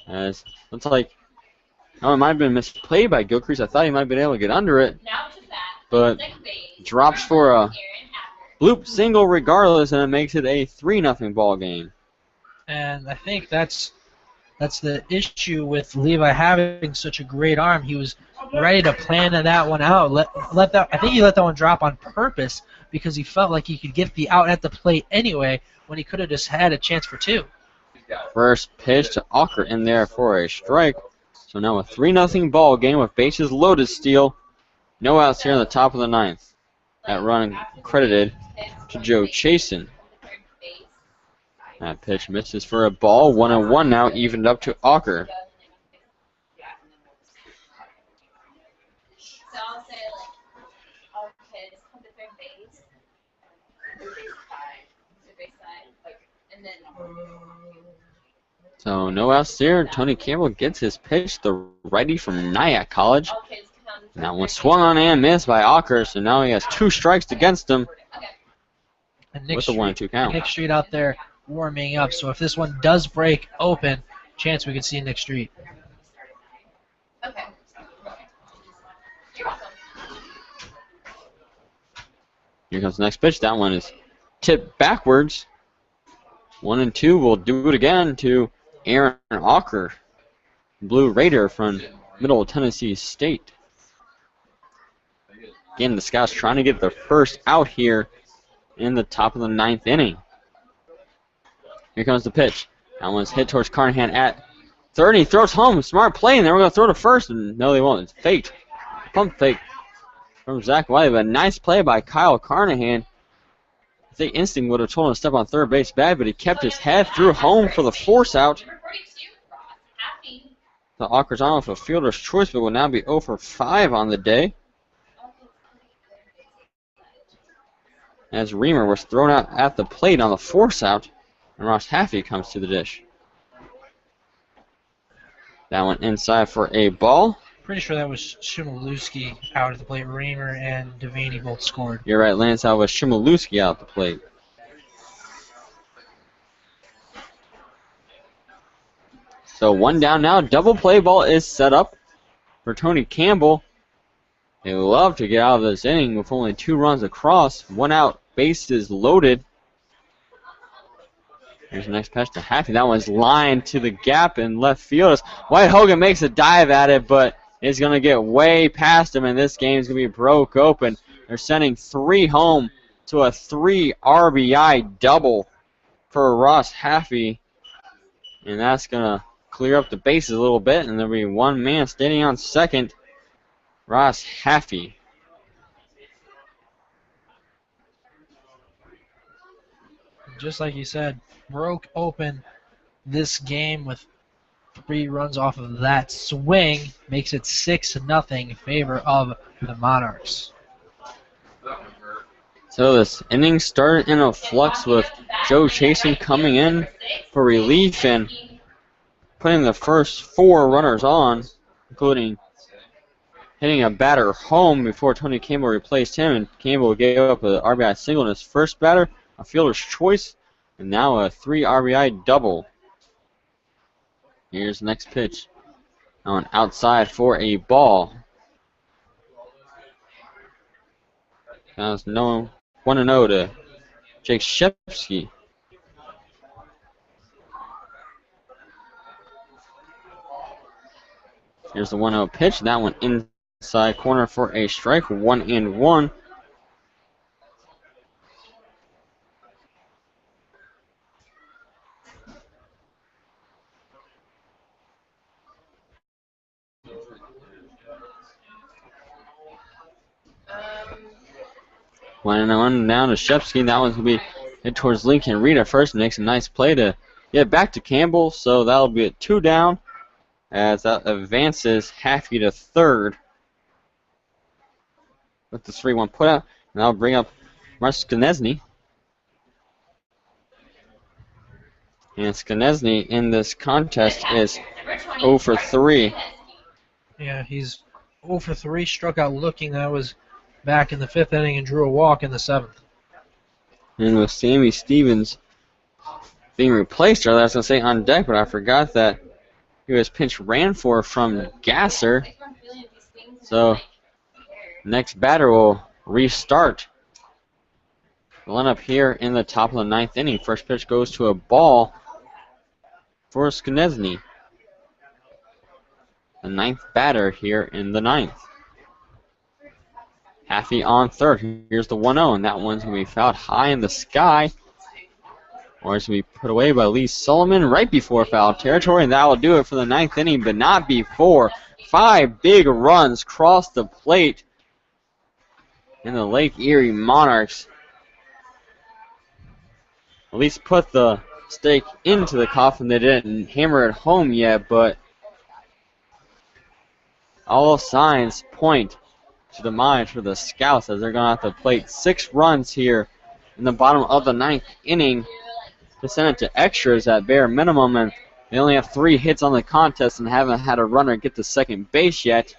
As looks like, oh, it might have been misplayed by Gilcrease. I thought he might have been able to get under it. But drops for a bloop single regardless, and it makes it a 3-0 ball game. And I think that's the issue with Levi having such a great arm. He was ready to plan that one out. I think he let that one drop on purpose because he felt like he could get the out at the plate anyway when he could have just had a chance for 2. First pitch to Ocker in there for a strike. So now a 3-0 ball game with bases loaded still. No outs here in the top of the 9th. That run credited to Joe Chasen. That pitch misses for a ball. 1-1 now, evened up to Ocker. So no outs there. Tony Campbell gets his pitch, the righty from Nyack College. And that one swung on and missed by Ocker, so now he has 2 strikes against him with the 1-2 count. Nick Street out there warming up, so if this one does break open, chance we could see Nick Street. Okay. Here comes the next pitch. That one is tipped backwards. 1-2 will do it again to Aaron Ocker, Blue Raider from Middle Tennessee State. Again, the Scouts trying to get their first out here in the top of the 9th inning. Here comes the pitch. That one's hit towards Carnahan at third. He throws home. Smart play, and then we're going to throw to first. And no, they won't. It's faked. Pump fake from Zach Wiley, but a nice play by Kyle Carnahan. I think instinct would have told him to step on third base bad, but he kept his head, threw home for the force out. The Ocker's on with a fielder's choice, but will now be 0 for 5 on the day. As Reamer was thrown out at the plate on the force out, and Ross Haffey comes to the dish. That one inside for a ball. Pretty sure that was Shimolewski out at the plate. Reamer and Devaney both scored. You're right, Lance. That was Shimolewski out at the plate. So 1 down now. Double play ball is set up for Tony Campbell. They love to get out of this inning with only 2 runs across. 1 out, bases loaded. Here's the next pitch to Haffey. That one's lined to the gap in left field. White Hogan makes a dive at it, but it's going to get way past him, and this game's going to be broke open. They're sending 3 home to a 3 RBI double for Ross Haffey, and that's going to clear up the bases a little bit, and there'll be 1 man standing on second, Ross Haffey. Just like you said, broke open this game with 3 runs off of that swing, makes it 6-0 in favor of the Monarchs. So this inning started in a flux with Joe Chasen coming in for relief and putting the first 4 runners on, including hitting a batter home before Tony Campbell replaced him, and Campbell gave up an RBI single in his first batter, a fielder's choice, and now a 3 RBI double. Here's the next pitch. On outside for a ball. Now it's 1-0 to Jake Shepsky. Here's the 1-0 pitch. That one inside corner for a strike. 1-1. One down to Shepsky. That one's going to be hit towards Lincoln Reed at first. Makes a nice play to get back to Campbell. So that'll be a 2 down as that advances Haffey to third with the 3-1 put out. And that'll bring up Mark Skonechny. And Skoneczny in this contest is 0 for 3. Yeah, he's 0 for 3, struck out looking. That was back in the 5th inning and drew a walk in the 7th. And with Sammy Stevens being replaced earlier, I was going to say on deck, but I forgot that he was pinch ran for from Gasser. So next batter will restart. The lineup here in the top of the 9th inning. First pitch goes to a ball for Skoneczny. The 9th batter here in the 9th. Haffey on third. Here's the 1-0, and that one's going to be fouled high in the sky. Or it's going to be put away by Lee Solomon right before foul territory, and that will do it for the 9th inning, but not before. 5 big runs cross the plate, and the Lake Erie Monarchs at least put the stake into the coffin. They didn't hammer it home yet, but all signs point to demise for the Scouts as they're going to have to plate 6 runs here in the bottom of the 9th inning to send it to extras at bare minimum, and they only have 3 hits on the contest and haven't had a runner get to second base yet.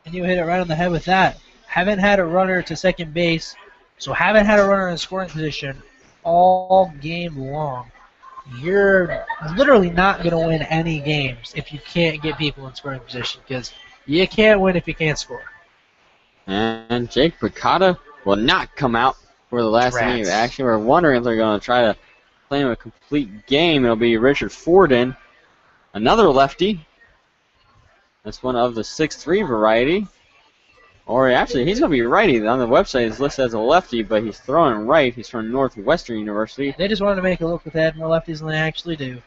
And you hit it right on the head with that. Haven't had a runner to second base, so haven't had a runner in scoring position all game long. You're literally not going to win any games if you can't get people in scoring position, because you can't win if you can't score. And Jake Picata will not come out for the last inning of action. We're wondering if they're going to try to play him a complete game. It'll be Richard Forden, another lefty. That's one of the 6'3" variety. Or actually, he's going to be righty. On the website, he's listed as a lefty, but he's throwing right. He's from Northwestern University. They just wanted to make it look like they had more lefties than they actually do.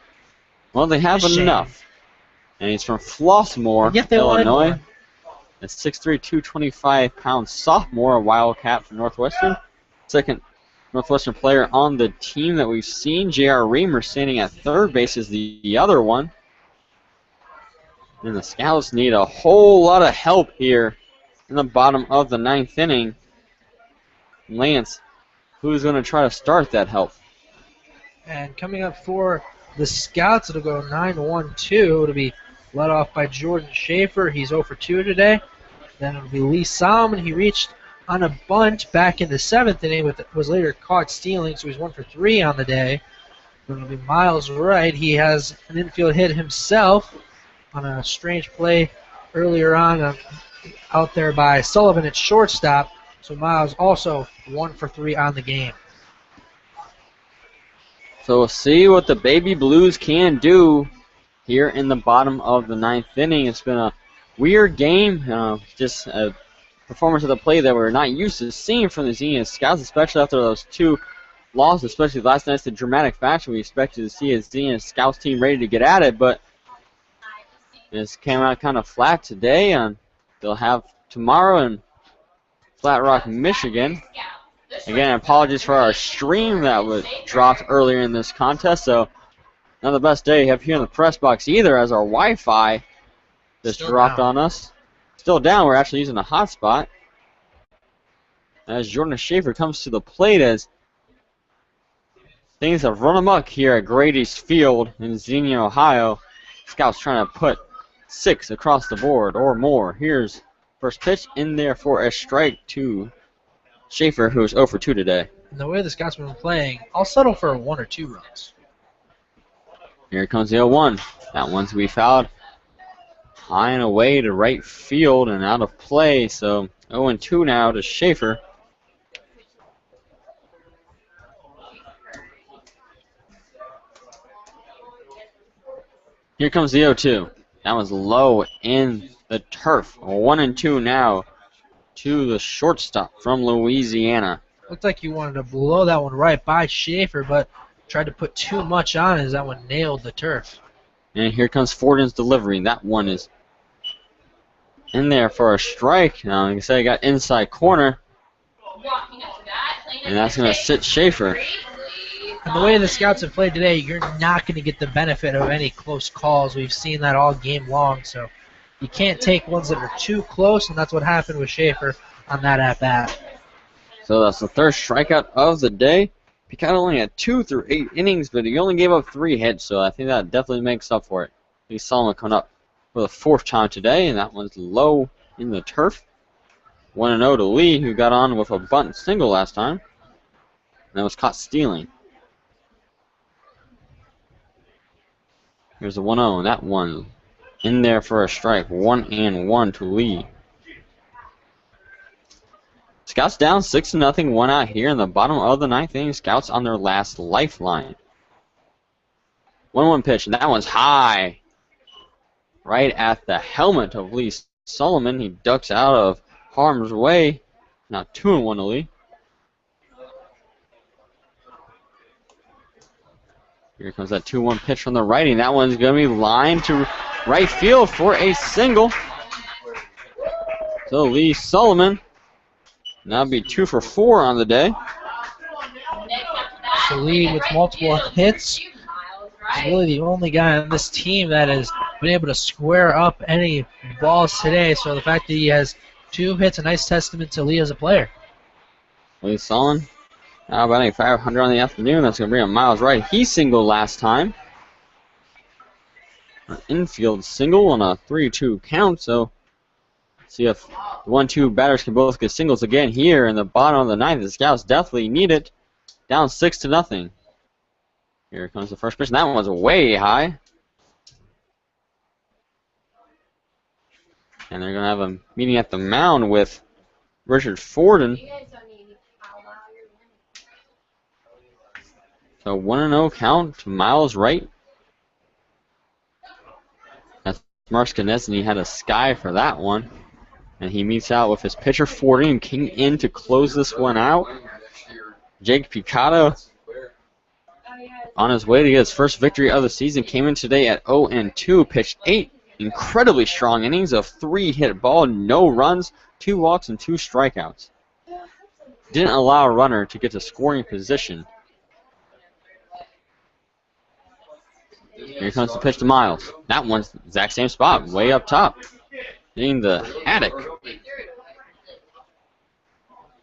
Well, they have enough. And he's from Flossmoor, Illinois. A 6'3", 225-pound sophomore, a Wildcat from Northwestern. Second Northwestern player on the team that we've seen. J.R. Reamer standing at third base is the other one. And the Scouts need a whole lot of help here in the bottom of the 9th inning. Lance, who's going to try to start that help? And coming up for the Scouts, it'll go 9-1-2. It'll be led off by Jordan Schaefer. He's 0 for 2 today. Then it'll be Lee Solomon. He reached on a bunt back in the 7th inning, was later caught stealing, so he's 1 for 3 on the day. Then it'll be Miles Wright. He has an infield hit himself on a strange play earlier on out there by Sullivan at shortstop. So Miles also 1 for 3 on the game. So we'll see what the Baby Blues can do here in the bottom of the 9th inning. It's been a weird game, just a performance of the play that we're not used to seeing from the Xenia Scouts, especially after those 2 losses, especially last night's the dramatic fashion. We expected to see a Xenia Scouts team ready to get at it, but this came out kind of flat today, and they'll have tomorrow in Flat Rock, Michigan. Again, apologies for our stream that was dropped earlier in this contest, so not the best day you have here in the press box either, as our Wi-Fi just dropped on us. Still down, we're actually using a hotspot. As Jordan Schaefer comes to the plate, as things have run amok here at Grady's Field in Xenia, Ohio. Scouts trying to put 6 across the board or more. Here's first pitch in there for a strike to Schaefer, who's 0 for 2 today. And the way the Scouts have been playing, I'll settle for 1 or 2 runs. Here comes the 0-1. That one's to be fouled high and away to right field and out of play. So 0-2 now to Schaefer. Here comes the 0-2. That was low in the turf. 1-2 now to the shortstop from Louisiana. Looked like you wanted to blow that one right by Schaefer, but tried to put too much on as that one nailed the turf. And here comes Forden's delivery. That one is in there for a strike. Now, like I said, he got inside corner. And that's going to sit Schaefer. And the way the Scouts have played today, you're not going to get the benefit of any close calls. We've seen that all game long, so you can't take ones that are too close, and that's what happened with Schaefer on that at-bat. So that's the third strikeout of the day. Picard only had 2 through 8 innings, but he only gave up 3 hits, so I think that definitely makes up for it. Lee Solomon coming up for the 4th time today, and that one's low in the turf. 1-0 to Lee, who got on with a bunt single last time, and then was caught stealing. Here's the 1-0, and that one in there for a strike. 1-1 to Lee. Scouts down 6-0, 1 out here in the bottom of the 9th inning. Scouts on their last lifeline. 1-1 pitch, and that one's high. Right at the helmet of Lee Solomon. He ducks out of harm's way. Now 2-1 to Lee. Here comes that 2-1 pitch from the righty. That one's going to be lined to right field for a single. So Lee Solomon now be 2 for 4 on the day. So Lee with multiple hits is really the only guy on this team that has been able to square up any balls today. So the fact that he has 2 hits, a nice testament to Lee as a player. Lee Solomon now batting 500 on the afternoon. That's going to bring up Miles right. He singled last time. An infield single on a 3-2 count. So see if the 1-2 batters can both get singles again here in the bottom of the 9th. The Scouts definitely need it. Down 6-0. Here comes the first pitch. And that one's way high. And they're going to have a meeting at the mound with Richard Forden. So 1-0 count to Miles right. That's Marks Konechny had a sky for that one. And he meets out with his pitcher Forden, came in to close this one out. Jake Picado on his way to get his first victory of the season. Came in today at 0-2, pitched 8 incredibly strong innings of 3 hit ball, no runs, 2 walks, and 2 strikeouts. Didn't allow a runner to get to scoring position. Here comes the pitch to Miles. That one's the exact same spot, way up top. Hitting the attic.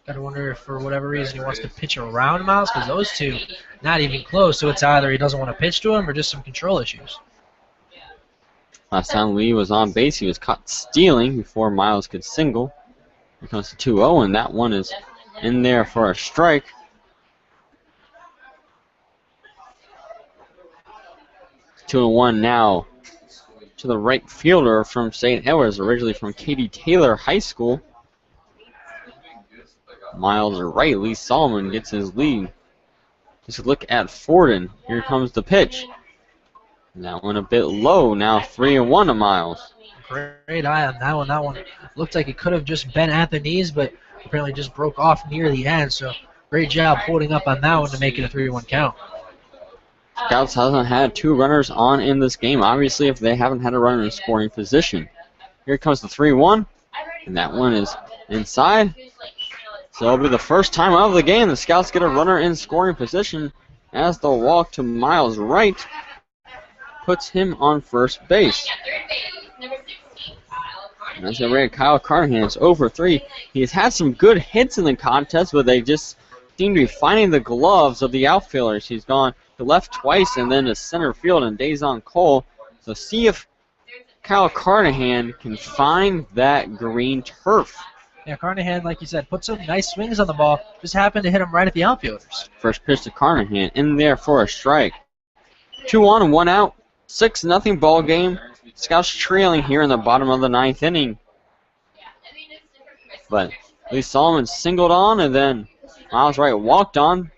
Gotta wonder if for whatever reason he wants to pitch around Miles, because those two not even close. So it's either he doesn't want to pitch to him or just some control issues. Last time Lee was on base, he was caught stealing before Miles could single. Here comes the 2-0, and that one is in there for a strike. It's 2-1 now to the right fielder from St. Edwards, originally from Katy Taylor High School. Miles right, Lee Solomon gets his lead. Just look at Forden. Here comes the pitch. And that one a bit low, now 3-1 to Miles. Great eye on that one. That one looked like it could have just been at the knees, but apparently just broke off near the end. So great job holding up on that one to make it a 3-1 count. Scouts hasn't had 2 runners on in this game, obviously, if they haven't had a runner in scoring position. Here comes the 3-1, and that one is inside. So it'll be the first time of the game the Scouts get a runner in scoring position as the walk to Miles right puts him on first base. And that's going to bring Kyle Carnahan. It's 0-3. He has had some good hits in the contest, but they just seem to be finding the gloves of the outfielders. He's gone to left twice and then to center field and Dazon Cole. So see if Kyle Carnahan can find that green turf. Yeah, Carnahan, like you said, put some nice swings on the ball. Just happened to hit him right at the outfielders. First pitch to Carnahan, in there for a strike. 2 on, 1 out, 6-0 ball game. Scouts trailing here in the bottom of the 9th inning. But Lee Solomon singled on, and then Miles Wright walked on.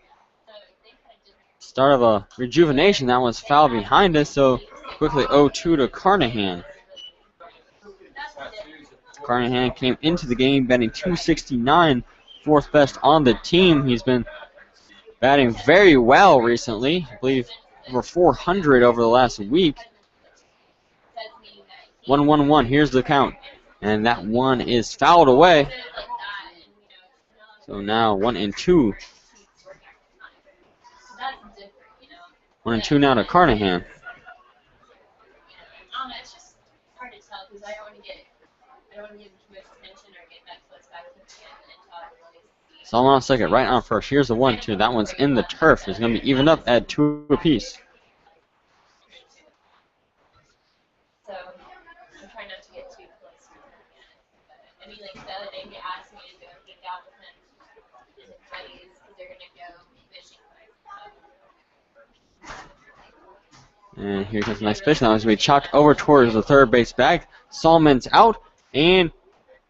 Start of a rejuvenation. That one's foul behind us, so quickly 0-2 to Carnahan. Carnahan came into the game batting .269, 4th best on the team. He's been batting very well recently. I believe over 400 over the last week. 1-1-1. Here's the count. And that one is fouled away. So now 1-2. 1-2 now to Carnahan. It's just hard to tell because I don't want to give too much attention or get that close back to the end and talk really see. Solomon on second, right on first. Here's the 1-2. That one's in the turf. It's going to be even up at 2 apiece. So I'm trying not to get too close to him yet. But, I mean, like the other day, he asked me to go get out with him and his buddies because they're going to go fishing. And here comes the next pitch. Now it's going to be chopped over towards the third base bag. Solomon's out, and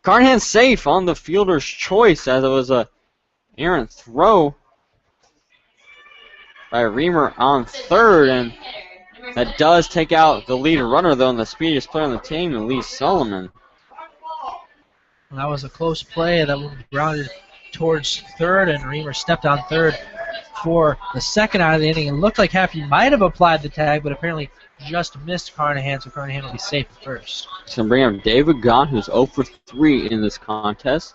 Carnahan's safe on the fielder's choice as it was a errant throw by Reamer on third, and that does take out the lead runner, though, and the speediest player on the team, Lee Solomon. And that was a close play that was grounded towards third, and Reamer stepped on third for the second out of the inning. It looked like Haffey might have applied the tag, but apparently just missed Carnahan, so Carnahan will be safe at first. It's going to bring up David Gott, who's 0 for 3 in this contest.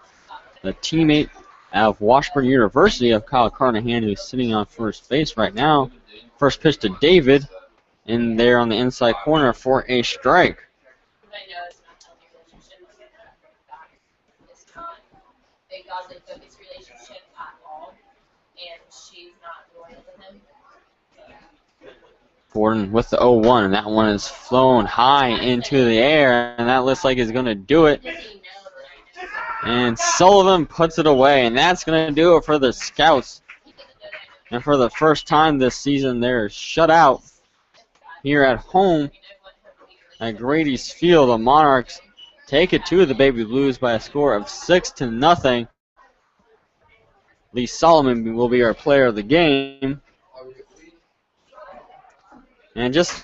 The teammate of Washburn University of Kyle Carnahan, who's sitting on first base right now. First pitch to David, in there on the inside corner for a strike. I know it's not a healthy relationship. It's not. Thank God they took his relationship at all, and she's not loyal to him. Gordon with the 0-1, and that one is flown high into the air, and that looks like it's going to do it. Does he know that I know? And Sullivan puts it away, and that's going to do it for the Scouts. And for the first time this season, they're shut out here at home at Grady's Field. The Monarchs take it to the Baby Blues by a score of 6-0. Lee Solomon will be our player of the game. And just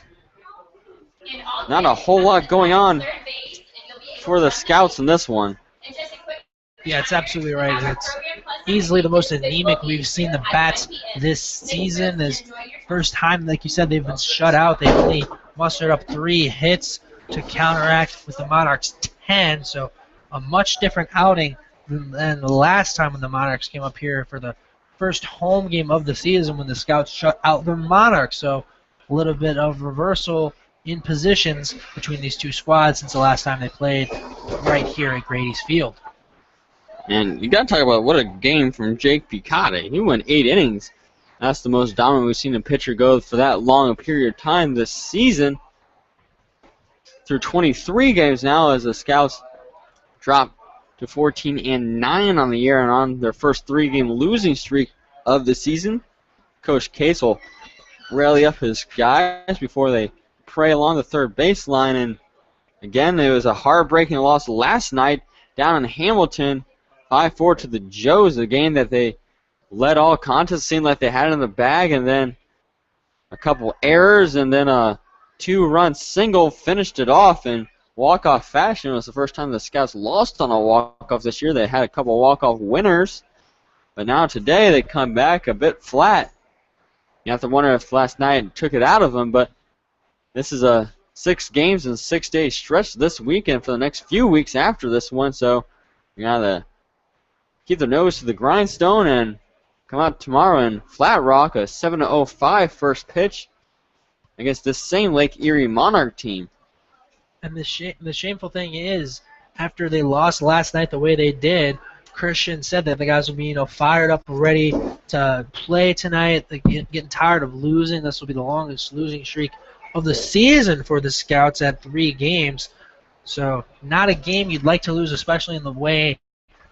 not a whole lot going on for the Scouts in this one. Yeah, it's absolutely right. It's easily the most anemic we've seen the Bats this season. This first time, like you said, they've been shut out. They only mustered up 3 hits to counteract with the Monarchs 10. So a much different outing than the last time when the Monarchs came up here for the first home game of the season when the Scouts shut out the Monarchs. So a little bit of reversal in positions between these two squads since the last time they played right here at Grady's Field. And you got to talk about what a game from Jake Picata. He went 8 innings. That's the most dominant we've seen a pitcher go for that long a period of time this season. Through 23 games now as the Scouts drop to 14-9 on the year and on their first 3-game losing streak of the season. Coach Case will rally up his guys before they pray along the third baseline. And again, it was a heartbreaking loss last night down in Hamilton. 5-4 to the Joes, a game that they led all contests, seemed like they had it in the bag, and then a couple errors, and then a 2-run single finished it off in walk-off fashion. It was the first time the Scouts lost on a walk-off this year. They had a couple walk-off winners, but now today they come back a bit flat. You have to wonder if last night took it out of them, but this is a 6 games and 6-day stretch this weekend for the next few weeks after this one, so you got to keep their nose to the grindstone and come out tomorrow in Flat Rock, a 7-05 first pitch against this same Lake Erie Monarch team. And the shameful thing is, after they lost last night the way they did, Christian said that the guys will be, fired up, ready to play tonight. They're getting tired of losing. This will be the longest losing streak of the season for the Scouts at 3 games. So not a game you'd like to lose, especially in the way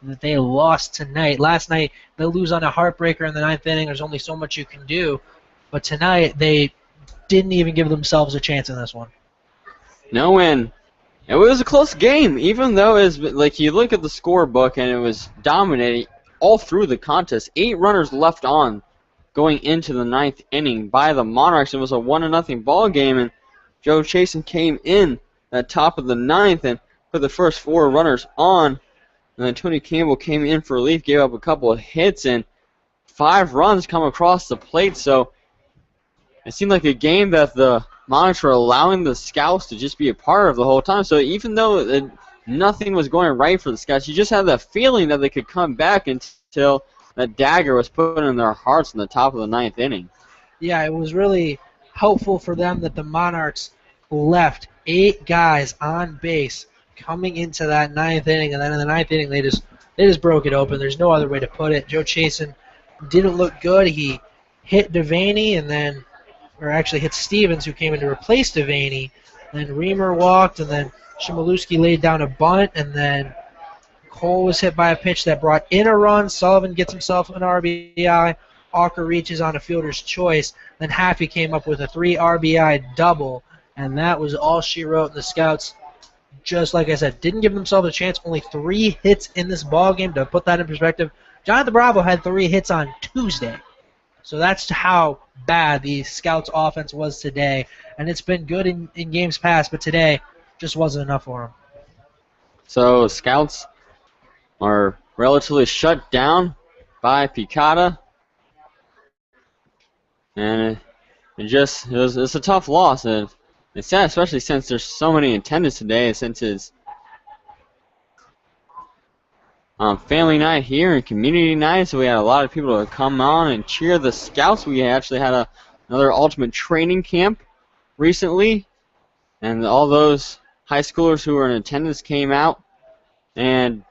that they lost tonight. Last night, they lose on a heartbreaker in the 9th inning. There's only so much you can do. But tonight, they didn't even give themselves a chance in this one. No, and it was a close game, even though it's like you look at the scorebook and it was dominating all through the contest. 8 runners left on going into the 9th inning by the Monarchs. It was a 1-0 ball game, and Joe Chasen came in at top of the 9th and put the first 4 runners on. And then Tony Campbell came in for relief, gave up a couple of hits, and 5 runs come across the plate. So it seemed like a game that the Monarchs were allowing the Scouts to just be a part of the whole time. So even though nothing was going right for the Scouts, you just had that feeling that they could come back until that dagger was put in their hearts in the top of the 9th inning. Yeah, it was really helpful for them that the Monarchs left 8 guys on base coming into that 9th inning, and then in the 9th inning they They just broke it open. There's no other way to put it. Joe Chasen didn't look good. He hit Devaney and then, or actually hit Stevens, who came in to replace Devaney. Then Reamer walked, and then Shimaluski laid down a bunt, and then Cole was hit by a pitch that brought in a run. Sullivan gets himself an RBI. Walker reaches on a fielder's choice. Then Haffey came up with a 3 RBI double, and that was all she wrote. The Scouts, just like I said, didn't give themselves a chance. Only 3 hits in this ball game. To put that in perspective, Jonathan Bravo had 3 hits on Tuesday. So that's how bad the Scouts' offense was today. And it's been good in games past, but today just wasn't enough for them. So Scouts are relatively shut down by Picada. And it's a tough loss. And it's sad, especially since there's so many in attendance today, since it's family night here and community night, so we had a lot of people to come on and cheer the Scouts. We actually had another ultimate training camp recently, and all those high schoolers who were in attendance came out to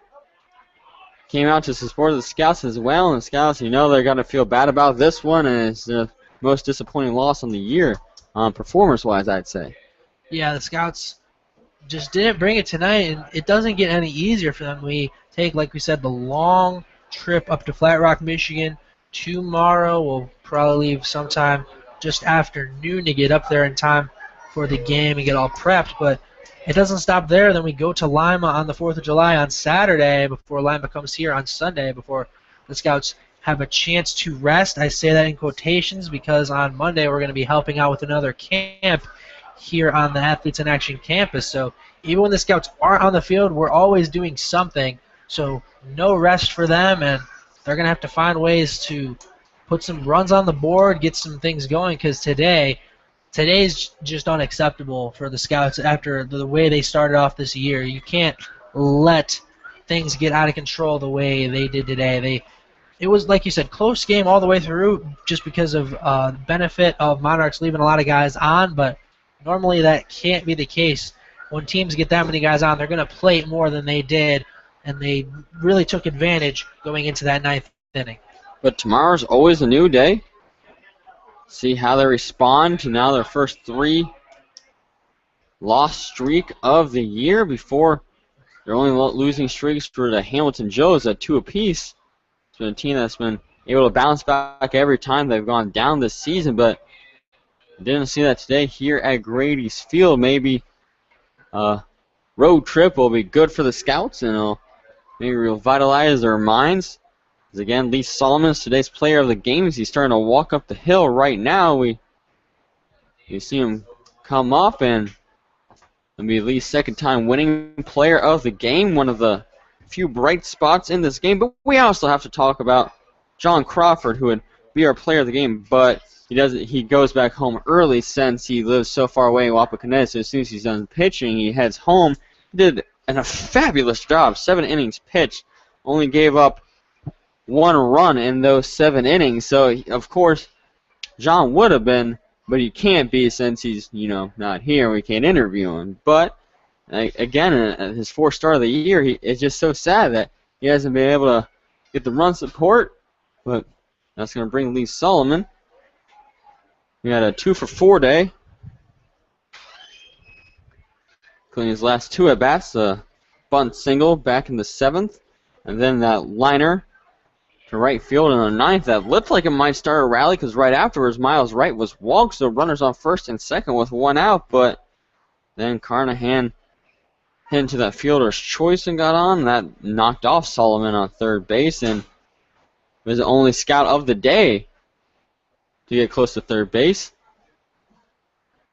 support the Scouts as well. And Scouts, they're going to feel bad about this one, and it's the most disappointing loss on the year, performance-wise, I'd say. Yeah, the Scouts just didn't bring it tonight, and it doesn't get any easier for them. We take, like we said, the long trip up to Flat Rock, Michigan. Tomorrow we'll probably leave sometime just after noon to get up there in time for the game and get all prepped. But it doesn't stop there. Then we go to Lima on the 4th of July on Saturday before Lima comes here on Sunday, before the Scouts have a chance to rest. I say that in quotations because on Monday we're going to be helping out with another camp here on the Athletes in Action campus. So even when the Scouts aren't on the field, we're always doing something. So no rest for them, and they're going to have to find ways to put some runs on the board, get some things going, because today's just unacceptable for the Scouts after the way they started off this year. You can't let things get out of control the way they did today. It was, like you said, close game all the way through just because of the benefit of Monarchs leaving a lot of guys on, but normally that can't be the case. When teams get that many guys on, they're going to play more than they did, and they really took advantage going into that 9th inning. But tomorrow's always a new day. See how they respond to now their first 3 loss streak of the year before their only losing streaks for the Hamilton Joes at 2 apiece. It's been a team that's been able to bounce back every time they've gone down this season, but didn't see that today here at Grady's Field. Maybe a road trip will be good for the Scouts, and it'll maybe revitalize their minds. As again, Lee Solomon is today's player of the game. He's starting to walk up the hill right now. You see him come up, and it'll be Lee's second time winning player of the game. One of the few bright spots in this game. But we also have to talk about John Crawford, who would be our player of the game, but he goes back home early since he lives so far away in Wapakoneta. So as soon as he's done pitching, he heads home. He did a fabulous job. 7 innings pitched. Only gave up 1 run in those 7 innings. So, of course, John would have been, but he can't be since he's, not here. We can't interview him. But, again, in his 4th start of the year, it's just so sad that he hasn't been able to get the run support. But that's going to bring Lee Solomon. We had a 2-for-4 day, including his last 2 at-bats, a bunt single back in the 7th, and then that liner to right field in the 9th that looked like it might start a rally because right afterwards Miles Wright was walked, so runners on first and second with 1 out, but then Carnahan hit into that fielder's choice and got on. That knocked off Solomon on third base and was the only Scout of the day to get close to third base.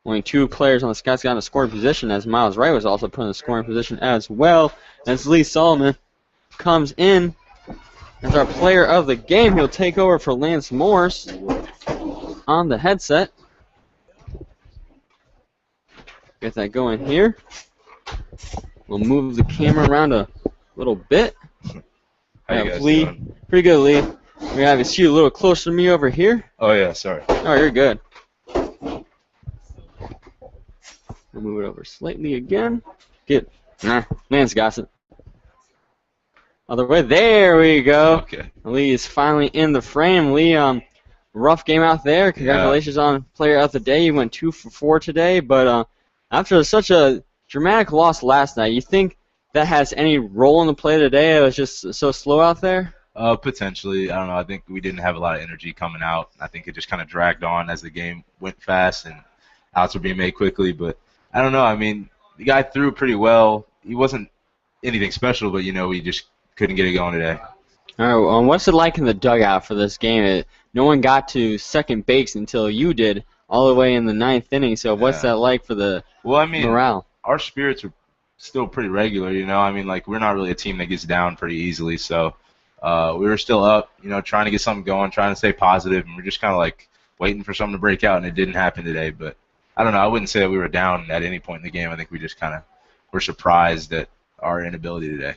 Only 2 players on the Scouts got in a scoring position, as Miles Wright was also put in a scoring position as well. As Lee Solomon comes in as our player of the game, he'll take over for Lance Morse on the headset. Get that going here. We'll move the camera around a little bit. How you guys Lee, doing? pretty good, Lee. We have you seat a little closer to me over here. Oh yeah, sorry. Oh, you're good. We'll move it over slightly again. Lance got it. Other way. There we go. Okay. Lee is finally in the frame. Lee, rough game out there. Congratulations on Player of the Day. You went 2 for 4 today, but after such a dramatic loss last night, you think that has any role in the play today? It was just so slow out there? Potentially. I don't know. I think we didn't have a lot of energy coming out. I think it just kind of dragged on as the game went fast and outs were being made quickly. But I don't know. I mean, the guy threw pretty well. He wasn't anything special, but, we just couldn't get it going today. All right, what's it like in the dugout for this game? No one got to second base until you did, all the way in the 9th inning. So what's that like for the morale? Our spirits are still pretty regular, I mean, like, we're not really a team that gets down pretty easily. So we were still up, trying to get something going, trying to stay positive, and we're just kind of like waiting for something to break out, and it didn't happen today. But I don't know. I wouldn't say that we were down at any point in the game. I think we just kind of were surprised at our inability today.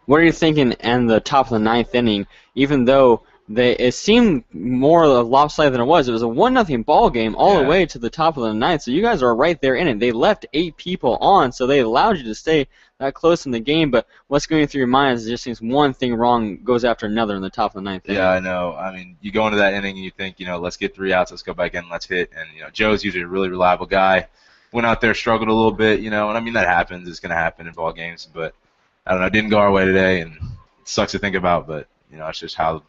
What are you thinking in the top of the 9th inning, even though it seemed more lopsided than it was? It was a 1-0 ball game all the way to the top of the 9th, so you guys are right there in it. They left 8 people on, so they allowed you to stay that close in the game, but what's going through your mind is it just seems one thing wrong goes after another in the top of the 9th inning. Yeah, I know. I mean, you go into that inning and you think, let's get 3 outs, let's go back in, let's hit. And, Joe's usually a really reliable guy. Went out there, struggled a little bit, and I mean, that happens. It's going to happen in ball games, but I don't know. It didn't go our way today, and it sucks to think about, but, it's just how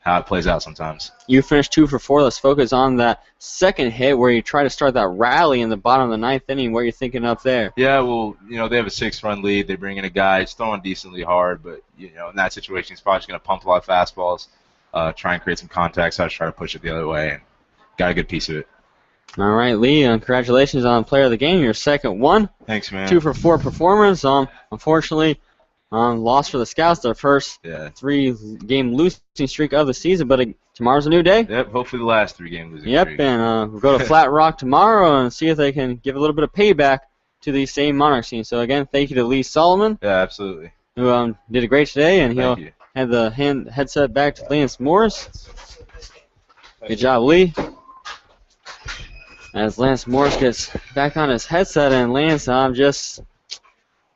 it plays out sometimes. You finished 2 for 4. Let's focus on that second hit where you try to start that rally in the bottom of the 9th inning. What are you thinking up there? Yeah, well, they have a 6-run lead. They bring in a guy. He's throwing decently hard, but, in that situation, he's probably just going to pump a lot of fastballs, try and create some contact, so I just try to push it the other way, and got a good piece of it. All right, Lee, congratulations on Player of the Game, your second one. Thanks, man. 2 for 4 performance. Unfortunately, lost for the Scouts, their first 3-game losing streak of the season, but tomorrow's a new day. Yep, hopefully the last 3-game losing streak. Yep, and we'll go to Flat Rock tomorrow and see if they can give a little bit of payback to the same Monarchs team. So, again, thank you to Lee Solomon. Yeah, absolutely. Who did a great today, and he'll you. have the headset back to Lance Morris. Good job, Lee. As Lance Morris gets back on his headset, and Lance, just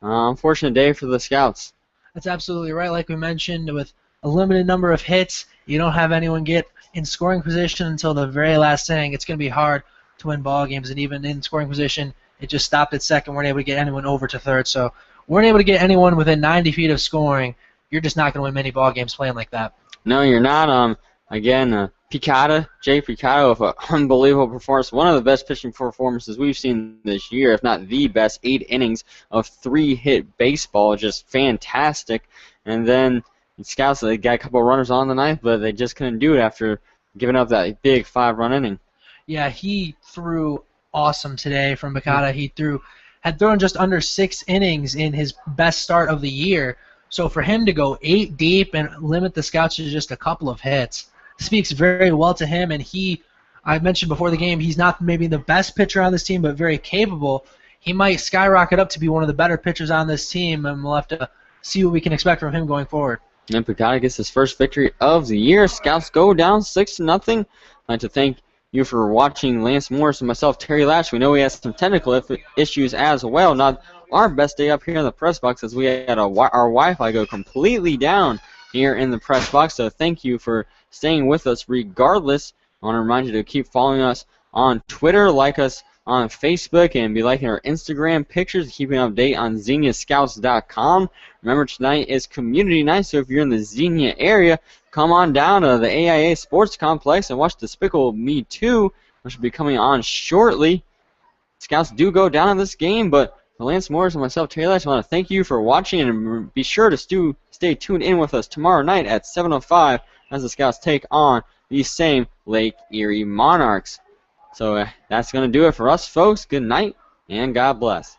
unfortunate day for the Scouts. That's absolutely right. Like we mentioned, with a limited number of hits, you don't have anyone get in scoring position until the very last inning. It's going to be hard to win ball games, and even in scoring position, it just stopped at second. We're unable to get anyone over to third, so we're unable to get anyone within 90 feet of scoring. You're just not going to win many ball games playing like that. No, you're not. Again, Jay Picado with an unbelievable performance. One of the best pitching performances we've seen this year, if not the best. 8 innings of 3-hit baseball, just fantastic. And then the Scouts, they got a couple of runners on the ninth, but they just couldn't do it after giving up that big 5-run inning. Yeah, he threw awesome today from Picado. He had thrown just under 6 innings in his best start of the year. So for him to go 8 deep and limit the Scouts to just a couple of hits speaks very well to him. And I mentioned before the game, he's not maybe the best pitcher on this team, but very capable. He might skyrocket up to be one of the better pitchers on this team, and we'll have to see what we can expect from him going forward. And Picado gets his first victory of the year. Scouts go down 6-0. I'd like to thank you for watching Lance Morris and myself, Terry Lash. We know he has some technical issues as well. Not our best day up here in the press box, as we had our Wi-Fi go completely down here in the press box. So thank you for staying with us regardless. I want to remind you to keep following us on Twitter, like us on Facebook, and be liking our Instagram pictures, keeping up to date on XeniaScouts.com. Remember, tonight is community night, so if you're in the Xenia area, come on down to the AIA Sports Complex and watch Despicable Me 2, which will be coming on shortly. Scouts do go down in this game, but for Lance Morris and myself, Taylor, I just want to thank you for watching, and be sure to stay tuned in with us tomorrow night at 7:05 as the Scouts take on the same Lake Erie Monarchs. So that's going to do it for us, folks. Good night, and God bless.